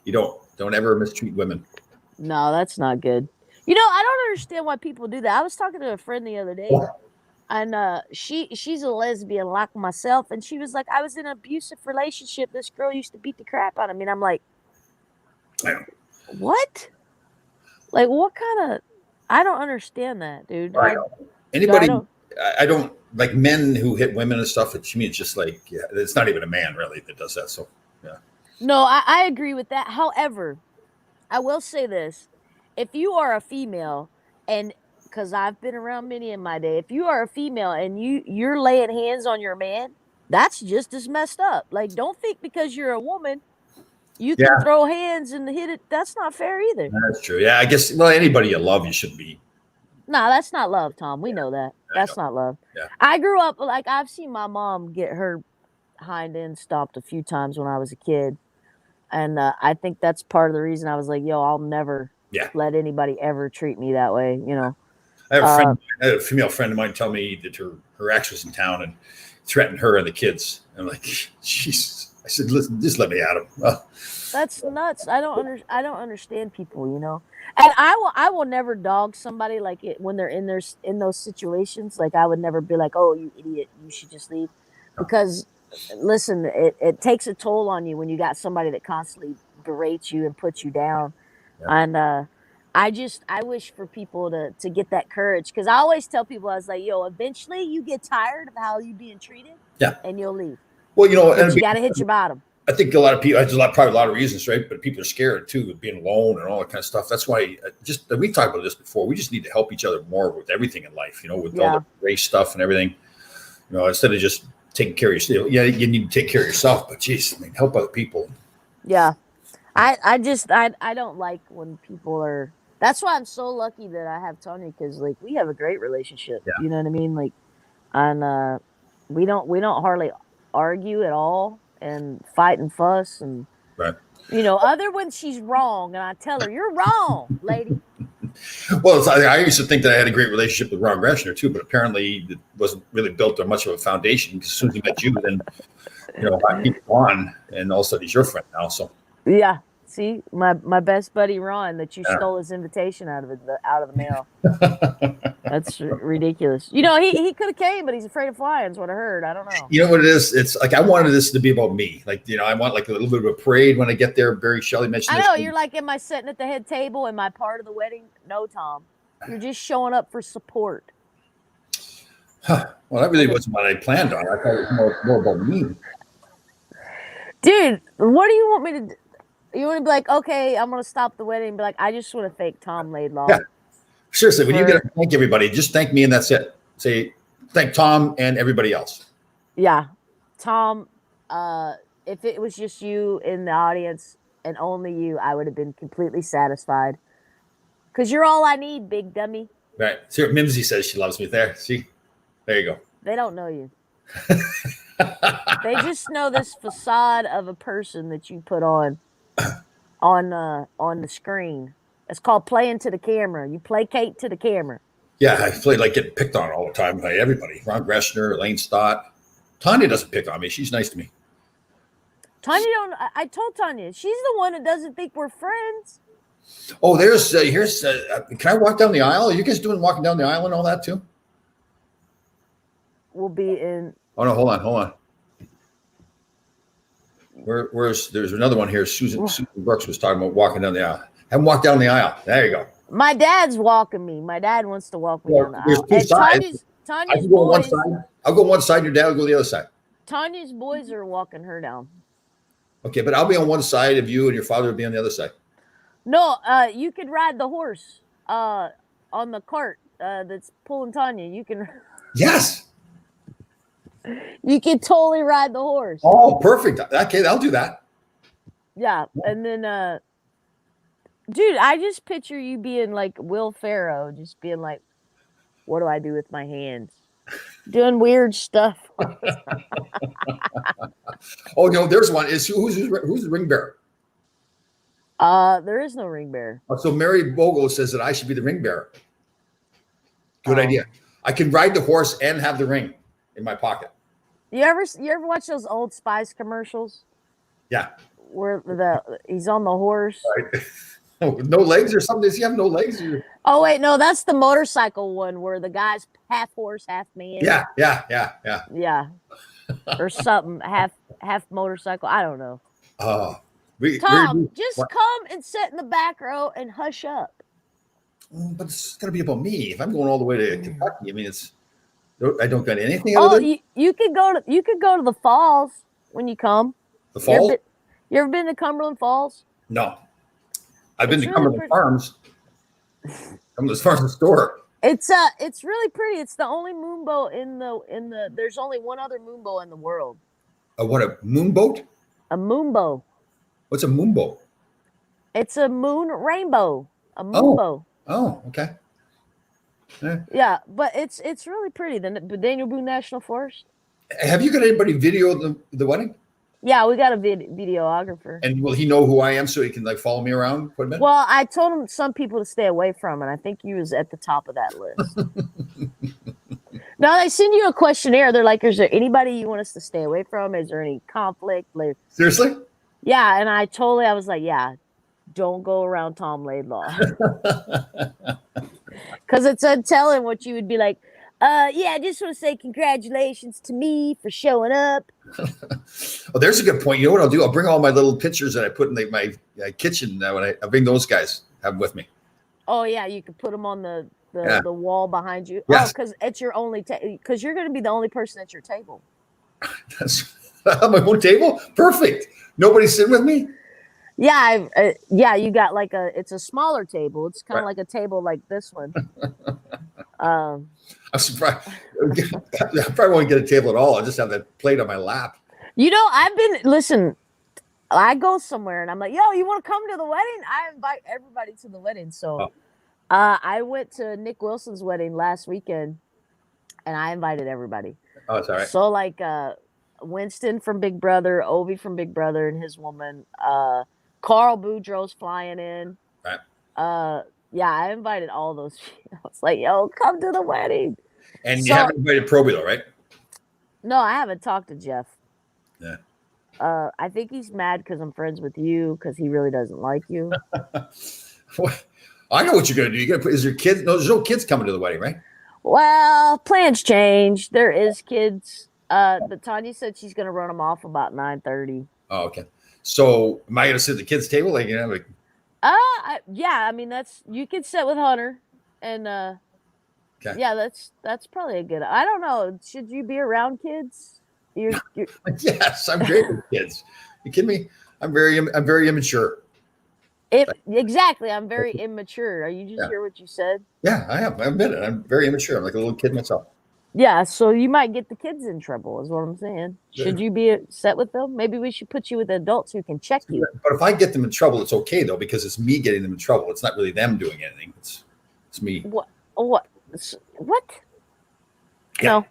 You don't ever mistreat women. No, that's not good. You know, I don't understand why people do that. I was talking to a friend the other day, and she's a lesbian like myself, and she was like, I was in an abusive relationship. This girl used to beat the crap out of me, and I'm like, what? Like, what kind of? I don't understand that, dude. I don't like men who hit women and stuff. To me, it's just like, yeah, it's not even a man really that does that. So, yeah. No, I agree with that. However, I will say this. If you are a female, and because I've been around many in my day, if you are a female and you're laying hands on your man, that's just as messed up. Like, don't think because you're a woman, you can throw hands and hit it. That's not fair either. That's true. Yeah, I guess, well, anybody you love, you should be. No, that's not love, Tom. We know that. That's not love. Yeah. I grew up, like, I've seen my mom get her hind end stomped a few times when I was a kid. And I think that's part of the reason I was like, yo, I'll never let anybody ever treat me that way, you know. I have a female friend of mine tell me that her ex was in town and threatened her and the kids. I'm like, jeez. I said, listen, just let me at him. That's nuts. I don't understand people, you know. And I will never dog somebody like it when they're in those situations. Like I would never be like, oh, you idiot, you should just leave. Because listen, it takes a toll on you when you got somebody that constantly berates you and puts you down. Yeah. And I wish for people to get that courage, because I always tell people, I was like, yo, eventually you get tired of how you being treated, and you'll leave. Well, you know, but you got to hit your bottom. I think a lot of people, probably a lot of reasons, right? But people are scared too of being alone and all that kind of stuff. That's why we talked about this before. We just need to help each other more with everything in life, you know, with all the race stuff and everything. You know, instead of just taking care of yourself. Yeah, you need to take care of yourself, but geez, I mean, help other people. Yeah. I don't like when people are. That's why I'm so lucky that I have Tony, because like we have a great relationship. Yeah. You know what I mean? Like, and we don't hardly argue at all and fight and fuss and you know, other when she's wrong and I tell her you're wrong, lady. Well, I used to think that I had a great relationship with Ron Greshner too, but apparently it wasn't really built on much of a foundation. Because as soon as he met you, then you know he won, and all of a sudden he's your friend now. So yeah. See, my best buddy Ron, that you stole his invitation out of the mail. That's ridiculous. You know, he could have came, but he's afraid of flying. Is what I heard. I don't know. You know what it is? It's like I wanted this to be about me. Like, I want like a little bit of a parade when I get there. Barry Shelley mentioned I this. know. You're like, am I sitting at the head table? Am I part of the wedding? No, Tom. You're just showing up for support. Well, that really wasn't what I planned on. I thought it was more about me. Dude, what do you want me to do? You want to be like, okay, I'm going to stop the wedding and be like, I just want to thank Tom Laidlaw. Yeah. Seriously, when you get to thank everybody, just thank me and that's it. Say, thank Tom and everybody else. Yeah. Tom, if it was just you in the audience and only you, I would have been completely satisfied. Because you're all I need, big dummy. Right. See what Mimsy says she loves me there. See? There you go. They don't know you. They just know this facade of a person that you put on the screen. It's called playing to the camera. You placate to the camera. Yeah, I feel like getting picked on all the time by everybody. Ron Greshner, Elaine Stott. Tanya doesn't pick on me. She's nice to me. Tanya don't. I told Tanya she's the one that doesn't think we're friends. Oh, here's. Can I walk down the aisle? Are you guys doing walking down the aisle and all that too? We'll be in. Oh no! Hold on. There's another one here. Susan Brooks was talking about walking down the aisle. Have them walk down the aisle. There you go. My dad's walking me. My dad wants to walk me down the aisle. There's two sides. Tanya's I can go on one boys. side. I'll go one side. Your dad will go the other side. Tanya's boys are walking her down. Okay, but I'll be on one side of you, and your father will be on the other side. No, you could ride the horse on the cart that's pulling Tanya. You can. Yes. You can totally ride the horse. Oh, perfect. Okay, I'll do that. Yeah, and then, dude, I just picture you being like Will Ferrell, just being like, "What do I do with my hands?" Doing weird stuff. Oh no, there's one. Who's the ring bearer? There is no ring bearer. So Mary Bogle says that I should be the ring bearer. Good idea. I can ride the horse and have the ring in my pocket. You ever watch those old Spice commercials? Yeah. Where he's on the horse. Right. No legs or something? Does he have no legs? Oh wait, no, that's the motorcycle one where the guy's half horse, half man. Yeah. Yeah. Or something, half motorcycle. I don't know. Tom, just come and sit in the back row and hush up. But it's gonna be about me. If I'm going all the way to Kentucky, I mean, I don't got anything. You could go to the falls when you come. The falls? You ever been to Cumberland Falls? No, I've been to Cumberland Farms. Cumberland Farms store. It's really pretty. It's the only moonboat in the. There's only one other moonboat in the world. What, a moonboat? A moonboat. What's a moonboat? It's a moon rainbow. A moonboat. Oh, okay. Yeah, but it's really pretty. The Daniel Boone National Forest. Have you got anybody video the wedding? Yeah, we got a videographer. And will he know who I am so he can like follow me around? Well, I told him some people to stay away from, and I think he was at the top of that list. Now they send you a questionnaire. They're like, "Is there anybody you want us to stay away from? Is there any conflict?" Like, seriously? Yeah, and I was like, "Yeah, don't go around Tom Laidlaw," because it's untelling what you would be like. Yeah, I just want to say congratulations to me for showing up. Oh, there's a good point. You know what I'll do? I'll bring all my little pictures that I put in my kitchen when I bring those guys. Have them with me. Oh yeah, you could put them on the wall behind you. Yes. Oh, because it's your only because you're going to be the only person at your table. I have my own table. Perfect. Nobody sitting with me. Yeah, you got like it's a smaller table. It's kind of like a table like this one. I'm surprised. I probably won't get a table at all. I'll just have that plate on my lap. You know, listen, I go somewhere and I'm like, yo, you want to come to the wedding? I invite everybody to the wedding. So I went to Nick Wilson's wedding last weekend and I invited everybody. Oh, it's all right. So like Winston from Big Brother, Ovi from Big Brother and his woman, Carl Boudreaux's flying in. Right. Yeah, I invited all those people. I was like, yo, come to the wedding. And you haven't invited Proby though, right? No, I haven't talked to Jeff. Yeah. I think he's mad because I'm friends with you because he really doesn't like you. I know what you're gonna do. You're gonna put. Is there kids? No, there's no kids coming to the wedding, right? Well, plans change. There is kids. But Tanya said she's gonna run them off about 9:30. Oh, okay. So am I gonna sit at the kids' table? Like, like Yeah. I mean, you could sit with Hunter, and okay. yeah, that's probably a good. I don't know. Should you be around kids? You're Yes, I'm great with kids. You kidding me? I'm very immature. exactly. I'm very immature. Are you just Yeah. hear what you said? Yeah, I am. I admit it. I'm very immature. I'm like a little kid myself. Yeah, so you might get the kids in trouble, is what I'm saying. Yeah. Should you be upset with them? Maybe we should put you with adults who can check you. But if I get them in trouble, it's okay though, because it's me getting them in trouble. It's not really them doing anything. It's me. What? What? What? Yeah. No.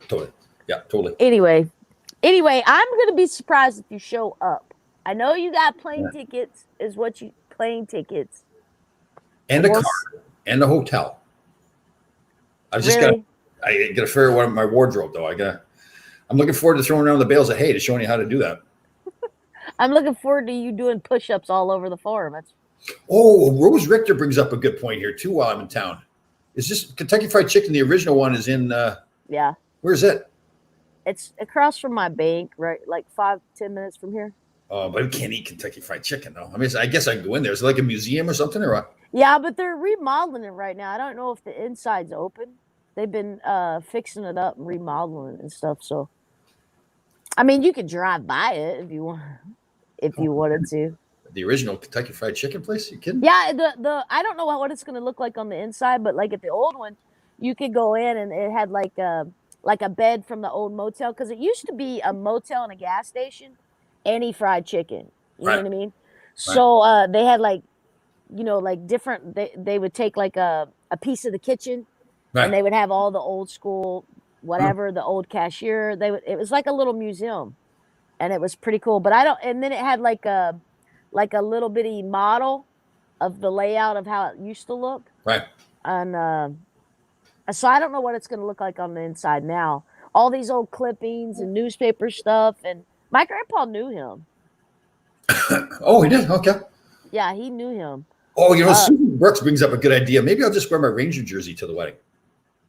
Totally. Yeah, totally. Anyway, I'm gonna be surprised if you show up. I know you got plane tickets. Is what you plane tickets And a car and a hotel. I just really? I gotta figure out what my wardrobe though. I'm looking forward to throwing around the bales of hay to showing you how to do that. I'm looking forward to you doing push-ups all over the farm. Oh, Rose Richter brings up a good point here too while I'm in town. Is this Kentucky Fried Chicken? The original one is in Yeah. Where's it? It's across from my bank, right? Like 5-10 minutes from here. Oh, but I can't eat Kentucky Fried Chicken though. I mean, I guess I can go in there. Is it like a museum or something or what? Yeah, but they're remodeling it right now. I don't know if the inside's open. They've been fixing it up and remodeling it and stuff. So, I mean, you could drive by it if you want, if you wanted to. The original Kentucky Fried Chicken place? You kidding? Yeah, the I don't know what it's gonna look like on the inside, but like at the old one, you could go in and it had like a bed from the old motel because it used to be a motel and a gas station, any fried chicken. You know what I mean? So they had like, like different. They would take like a piece of the kitchen, and they would have all the old school whatever, the old cashier. It was like a little museum, and it was pretty cool. But I don't. And then it had like a little bitty model of the layout of how it used to look. Right. And so I don't know what it's going to look like on the inside now. All these old clippings and newspaper stuff, and my grandpa knew him. Oh, he did? Okay. Yeah, he knew him. Oh, Susan Brooks brings up a good idea. Maybe I'll just wear my Ranger jersey to the wedding.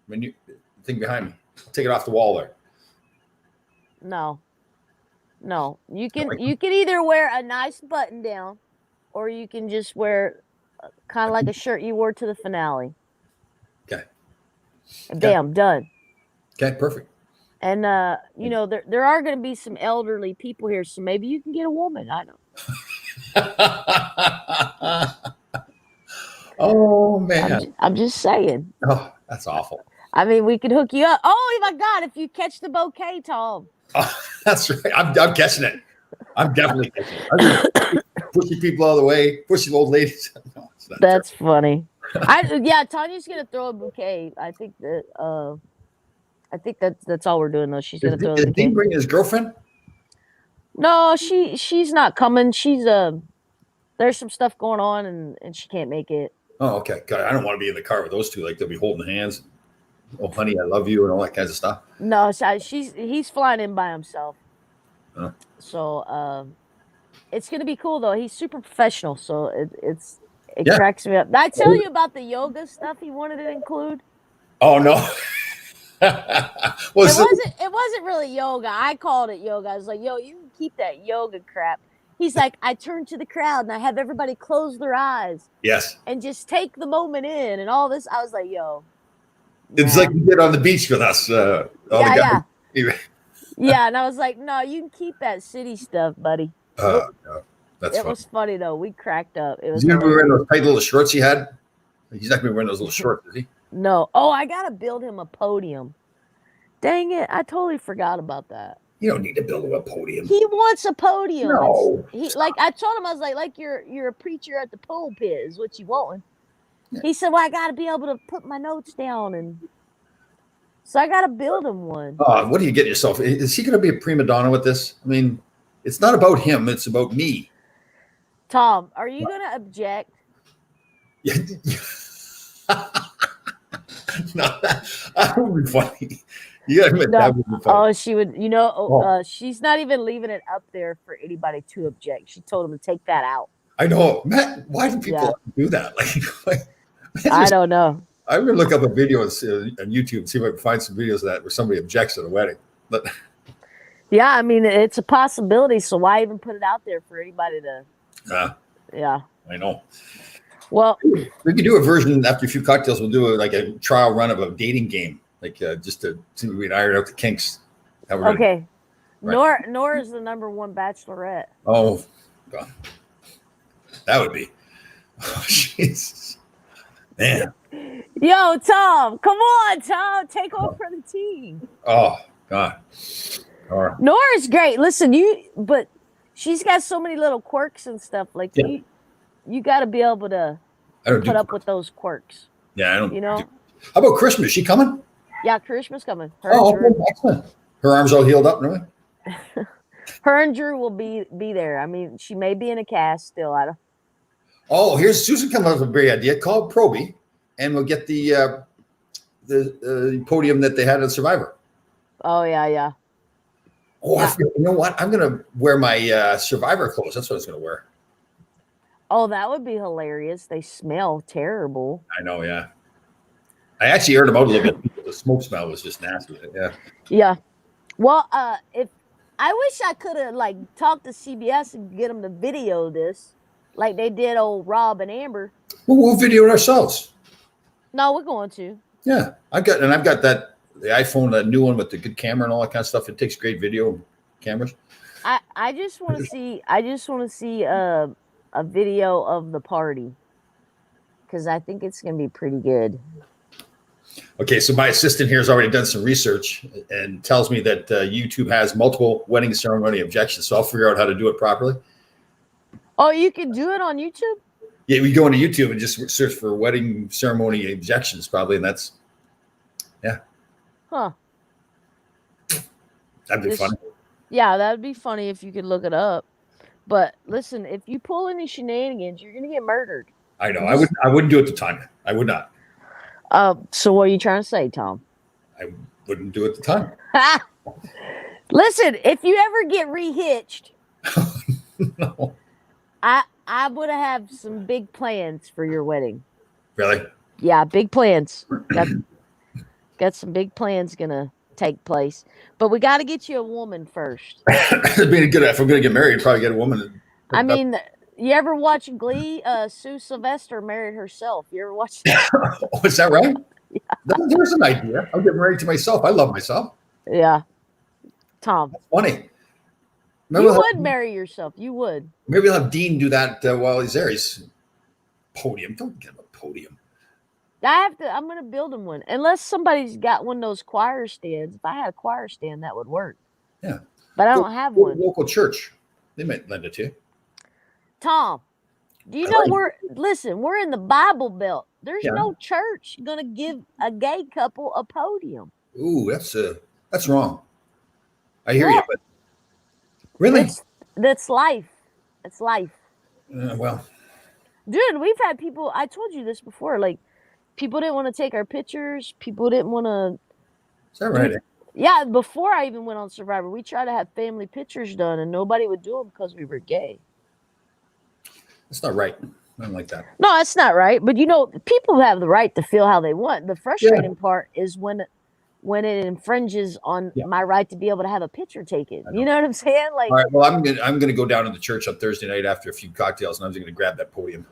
I mean, the thing behind me. I'll take it off the wall there. No, you can either wear a nice button down, or you can just wear kind of like a shirt you wore to the finale. Okay. Bam, done. Okay, perfect. And there are going to be some elderly people here, so maybe you can get a woman. I don't. Oh man, I'm just saying. Oh, that's awful. I mean, we could hook you up. Oh my God, if you catch the bouquet, Tom. Oh, that's right. I'm catching it. I'm definitely catching it. Pushing people all the way, pushing old ladies. No, that's funny. Tanya's gonna throw a bouquet. I think that's all we're doing though. She's gonna throw a bouquet. Did Dean bring his girlfriend? No, she's not coming. She's there's some stuff going on and she can't make it. Oh, okay. God, I don't want to be in the car with those two. Like they'll be holding hands. Oh, honey, I love you, and all that kinds of stuff. No, he's flying in by himself. Huh. So it's gonna be cool though. He's super professional, so it cracks me up. Did I tell you about the yoga stuff he wanted to include? Oh no. It wasn't really yoga. I called it yoga. I was like, yo, you can keep that yoga crap. He's like, I turn to the crowd and I have everybody close their eyes. Yes. And just take the moment in and all this. I was like, yo. It's like you did on the beach with us. Yeah. Yeah, and I was like, no, you can keep that city stuff, buddy. No, it was funny though. We cracked up. It was. He's gonna be wearing those tight little shorts he had. He's not gonna be wearing those little shorts, is he? No. Oh, I gotta build him a podium. Dang it! I totally forgot about that. You don't need to build him a podium. He wants a podium. No. I told him, I was like you're a preacher at the pulpit is what you want. Yeah. He said, well, I got to be able to put my notes down. And so I got to build him one. What do you get yourself? Is he going to be a prima donna with this? I mean, it's not about him. It's about me. Tom, are you going to object? Yeah. No, that would be funny. You got to admit that would be funny. Oh, she would, she's not even leaving it up there for anybody to object. She told him to take that out. I know, Matt. Why do people do that? Like I don't know. I'm gonna look up a video on YouTube and see if I can find some videos of that where somebody objects at a wedding. But Yeah, I mean, it's a possibility. So why even put it out there for anybody to? Yeah. I know. Well, We could do a version after a few cocktails. We'll do like a trial run of a dating game, like just to see if we can iron out the kinks. okay. Right. Nora is the #1 bachelorette. Oh, God. That would be. Oh, Jesus. Man. Yo, Tom, come on, Tom, take over for the team. Oh, God. All right. Nora's great. Listen, but she's got so many little quirks and stuff. Like you got to be able to put up with those quirks. Yeah, I don't. You know. How about Christmas? Is she coming? Yeah, Karishma's coming. Excellent. Her arm's all healed up, really? Her and Drew will be there. I mean, she may be in a cast still. I don't. Oh, here's Susan coming up with a great idea. Call Proby, and we'll get the podium that they had on Survivor. Oh yeah. Oh, yeah. You know what? I'm gonna wear my Survivor clothes. That's what I was gonna wear. Oh, that would be hilarious. They smell terrible. I know, yeah. I actually aired them out a little bit. The smoke smell was just nasty. Yeah. Yeah. Well, if I wish I could have talked to CBS and get them to video this, like they did old Rob and Amber. Well, we'll video it ourselves. No, we're going to. Yeah, I've got the iPhone, that new one with the good camera and all that kind of stuff. It takes great video cameras. I just want to see. I just want to see a video of the party because I think it's gonna be pretty good. Okay, so my assistant here has already done some research and tells me that YouTube has multiple wedding ceremony objections. So I'll figure out how to do it properly. Oh, you can do it on YouTube? Yeah, we go into YouTube and just search for wedding ceremony objections, probably, and that's Huh. That'd be funny. Yeah, that'd be funny if you could look it up. But listen, if you pull any shenanigans, you're gonna get murdered. I know. I wouldn't do it at the time. I would not. So what are you trying to say, Tom? I wouldn't do it at the time. Listen, if you ever get rehitched, No. I would have some big plans for your wedding. Really? Yeah, big plans. Got some big plans gonna take place. But we got to get you a woman first. It'd be good if I'm going to get married. Probably get a woman. I mean, you ever watch Glee? Sue Sylvester married herself. You ever watch that? Oh, is that right? Yeah. There's an idea. I'll get married to myself. I love myself. Yeah. Tom. That's funny. You would marry yourself. You would. Maybe we'll have Dean do that while he's there. He's podium. Don't get him a podium. I'm going to build him one. Unless somebody's got one of those choir stands. If I had a choir stand, that would work. Yeah. But I don't have one. Local church. They might lend it to you. Tom, do you know we're in the Bible Belt. There's no church going to give a gay couple a podium. Ooh, that's wrong. I hear you, but really? That's life. It's life. Well. Dude, we've had people, I told you this before, people didn't want to take our pictures. People didn't want to. Is that right? Yeah, before I even went on Survivor, we tried to have family pictures done, and nobody would do them because we were gay. That's not right. I don't like that. No, that's not right. But, people have the right to feel how they want. The frustrating part is when it infringes on my right to be able to have a picture taken. You know what I'm saying? All right, well, I'm gonna go down to the church on Thursday night after a few cocktails, and I'm just gonna grab that podium.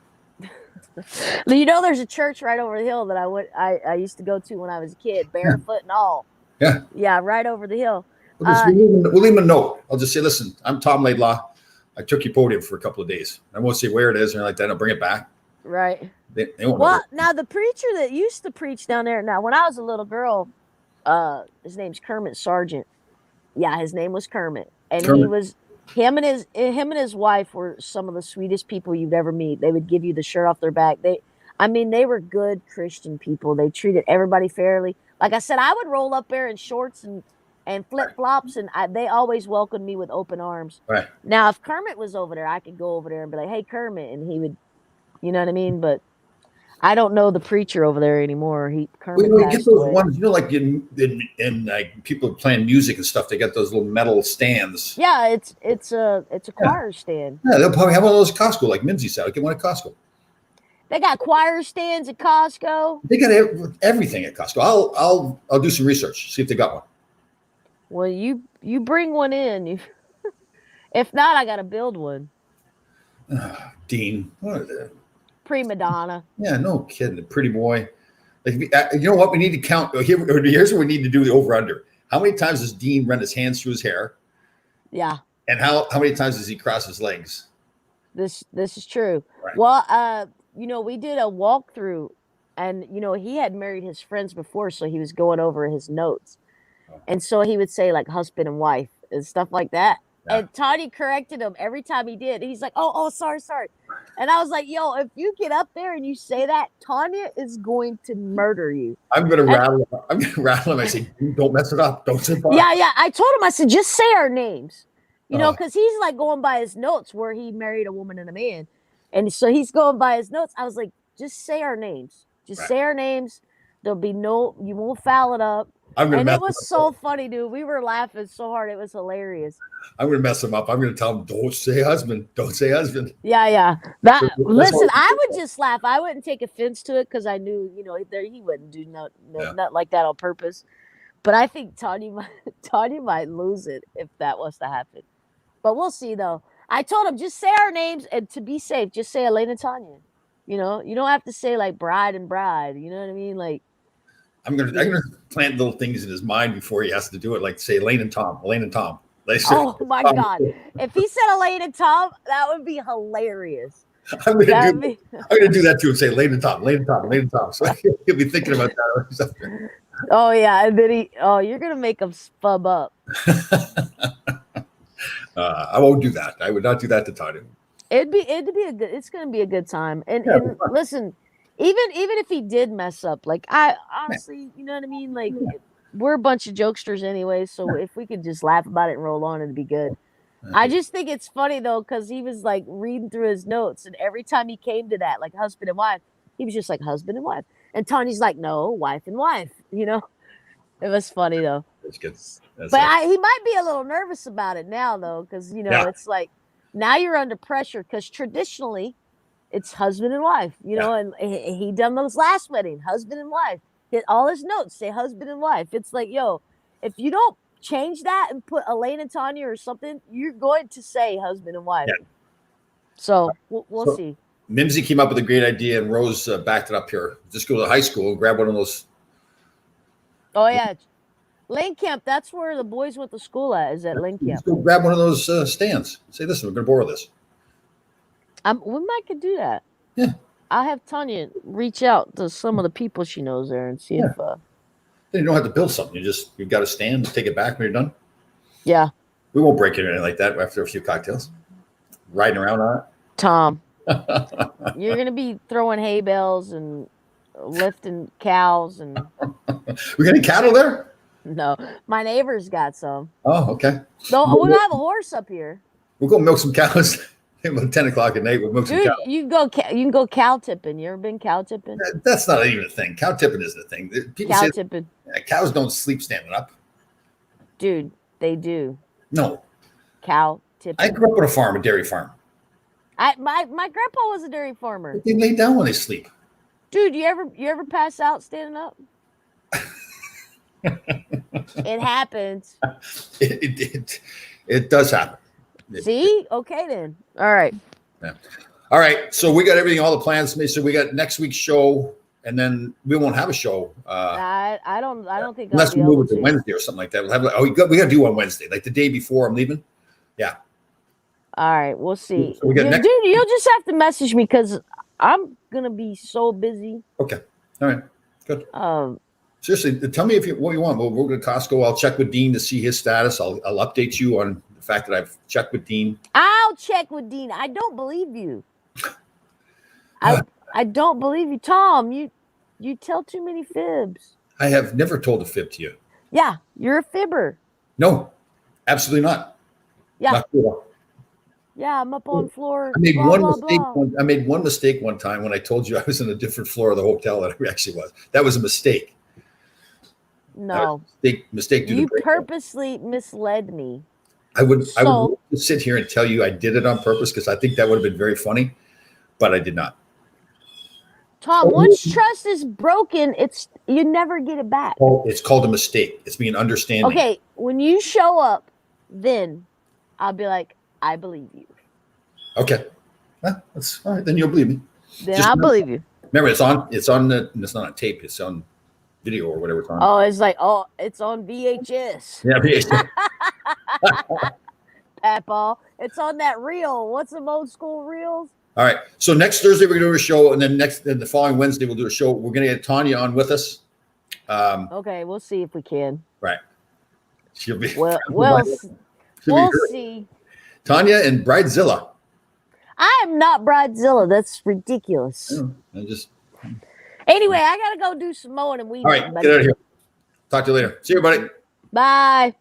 There's a church right over the hill that I used to go to when I was a kid, barefoot and all. Yeah. Yeah, right over the hill. We'll leave him a note. I'll just say, listen, I'm Tom Laidlaw. I took your podium for a couple of days. I won't say where it is or like that. I'll bring it back. Right. They won't know. Now the preacher that used to preach down there. Now, when I was a little girl, his name's Kermit Sargent. Yeah, his name was Kermit, and him and his wife were some of the sweetest people you'd ever meet. They would give you the shirt off their back. They were good Christian people. They treated everybody fairly. Like I said, I would roll up there in shorts and flip flops, and they always welcomed me with open arms. Right. Now, if Kermit was over there, I could go over there and be like, "Hey, Kermit," and he would, you know what I mean? But I don't know the preacher over there anymore. Kermit we get those away. ones, like in like people playing music and stuff. They got those little metal stands. Yeah, it's a choir stand. Yeah, they'll probably have one of those at Costco, like Mimsy said. I'll get one at Costco. They got choir stands at Costco. They got everything at Costco. I'll do some research, see if they got one. Well, you bring one in. If not, I got to build one. Dean, what are they? Prima donna. Yeah, no kidding. The pretty boy. Like, you know what? We need to count. Here's what we need to do: the over under. How many times does Dean run his hands through his hair? Yeah. And how many times does he cross his legs? This is true. Right. Well, we did a walkthrough, and he had married his friends before, so he was going over his notes, and so he would say like husband and wife and stuff like that. Yeah. And Tanya corrected him every time he did. He's like, "Oh, sorry." And I was like, "Yo, if you get up there and you say that, Tanya is going to murder you." I'm gonna rattle him. I say, "Don't mess it up. Don't say." Yeah. I told him. I said, "Just say our names." Because he's like going by his notes where he married a woman and a man. And so he's going by his notes. I was like, just say our names. Just say our names. There'll be you won't foul it up. And it was so funny, dude. We were laughing so hard. It was hilarious. I'm going to mess him up. I'm going to tell him, don't say husband. Don't say husband. Yeah. Listen, I would just laugh. I wouldn't take offense to it because I knew, he wouldn't do nothing like that on purpose. But I think Tanya might lose it if that was to happen. But we'll see, though. I told him, just say our names, and to be safe, just say Elaine and Tanya. You don't have to say, like, bride and bride. You know what I mean? Like, I'm gonna plant little things in his mind before he has to do it, like say Elaine and Tom. Oh, my God. If he said Elaine and Tom, that would be hilarious. I'm gonna do that too and say Elaine and Tom. So he'll be thinking about that. Oh, yeah. And then you're going to make him spub up. I won't do that. I would not do that to Tanya. It's going to be a good time. And listen, even if he did mess up, like I honestly, you know what I mean? Like we're a bunch of jokesters anyway. So if we could just laugh about it and roll on, it'd be good. I just think it's funny though, because he was like reading through his notes, and every time he came to that, like husband and wife, he was just like husband and wife. And Tanya's like, no, wife and wife, It was funny though. That's good. He might be a little nervous about it now though, because it's like now you're under pressure, because traditionally it's husband and wife, and he done those last wedding, husband and wife. Hit all his notes say husband and wife. It's like, yo, if you don't change that and put Elaine and Tanya or something, you're going to say husband and wife. Yeah. So we'll see. Mimsy came up with a great idea, and Rose backed it up here. Just go to high school and grab one of those. Oh, yeah. Lane Camp, that's where the boys went to school at, is at Lane Camp. Just go grab one of those stands. Say, listen, we're going to borrow this. We might could do that. Yeah. I'll have Tanya reach out to some of the people she knows there and see if. You don't have to build something. You've got a stand. Take it back when you're done. Yeah. We won't break it or anything like that after a few cocktails. Riding around on it. Tom, you're going to be throwing hay bales and lifting cows and. We got any cattle there? No, my neighbor's got some. Oh, okay. No, we'll have a horse up here. We'll go milk some cows. About 10 o'clock at night, we'll milk some cows. You can go cow tipping. You ever been cow tipping? That's not even a thing. Cow tipping isn't a thing. People cow say tipping. Cows don't sleep standing up. Dude, they do. No. Cow tipping. I grew up on a farm, a dairy farm. My grandpa was a dairy farmer. They lay down when they sleep. Dude, you ever pass out standing up? It happens. It does happen. See? Okay, then. All right. Yeah. All right. So we got everything, all the plans. So we got next week's show, and then we won't have a show. I don't think unless we move it to Wednesday or something like that. We'll have we got to do on Wednesday, like the day before I'm leaving. Yeah. All right. We'll see. So we got dude, you'll just have to message me because I'm gonna be so busy. Okay. All right. Good. Seriously, tell me what you want. We'll go to Costco. I'll check with Dean to see his status. I'll update you on the fact that I've checked with Dean. I'll check with Dean. I don't believe you. I don't believe you, Tom. You tell too many fibs. I have never told a fib to you. Yeah, you're a fibber. No, absolutely not. Yeah. Not cool. Yeah, I'm up on floor. I made I made one mistake one time when I told you I was in a different floor of the hotel than I actually was. That was a mistake. No. Mistake. You purposely misled me. I would sit here and tell you I did it on purpose because I think that would have been very funny, but I did not. Tom, once trust is broken, you never get it back. Oh, it's called a mistake. It's being understanding. Okay, when you show up, then I'll be like, I believe you. Okay. That's all right. Then you'll believe me. Then I'll believe you. Remember, it's not on tape. It's on video or whatever it's on. Oh, it's on VHS. Yeah. Papa, it's on that reel. What's some old school reels? All right. So next Thursday we're gonna do a show, and then the following Wednesday we'll do a show. We're gonna get Tanya on with us. Okay, we'll see if we can. Right. She'll be we'll see. Tanya and Bridezilla. I am not Bridezilla. That's ridiculous. Anyway, I gotta go do some mowing and weeding. All right, get out of here. Talk to you later. See you, buddy. Bye.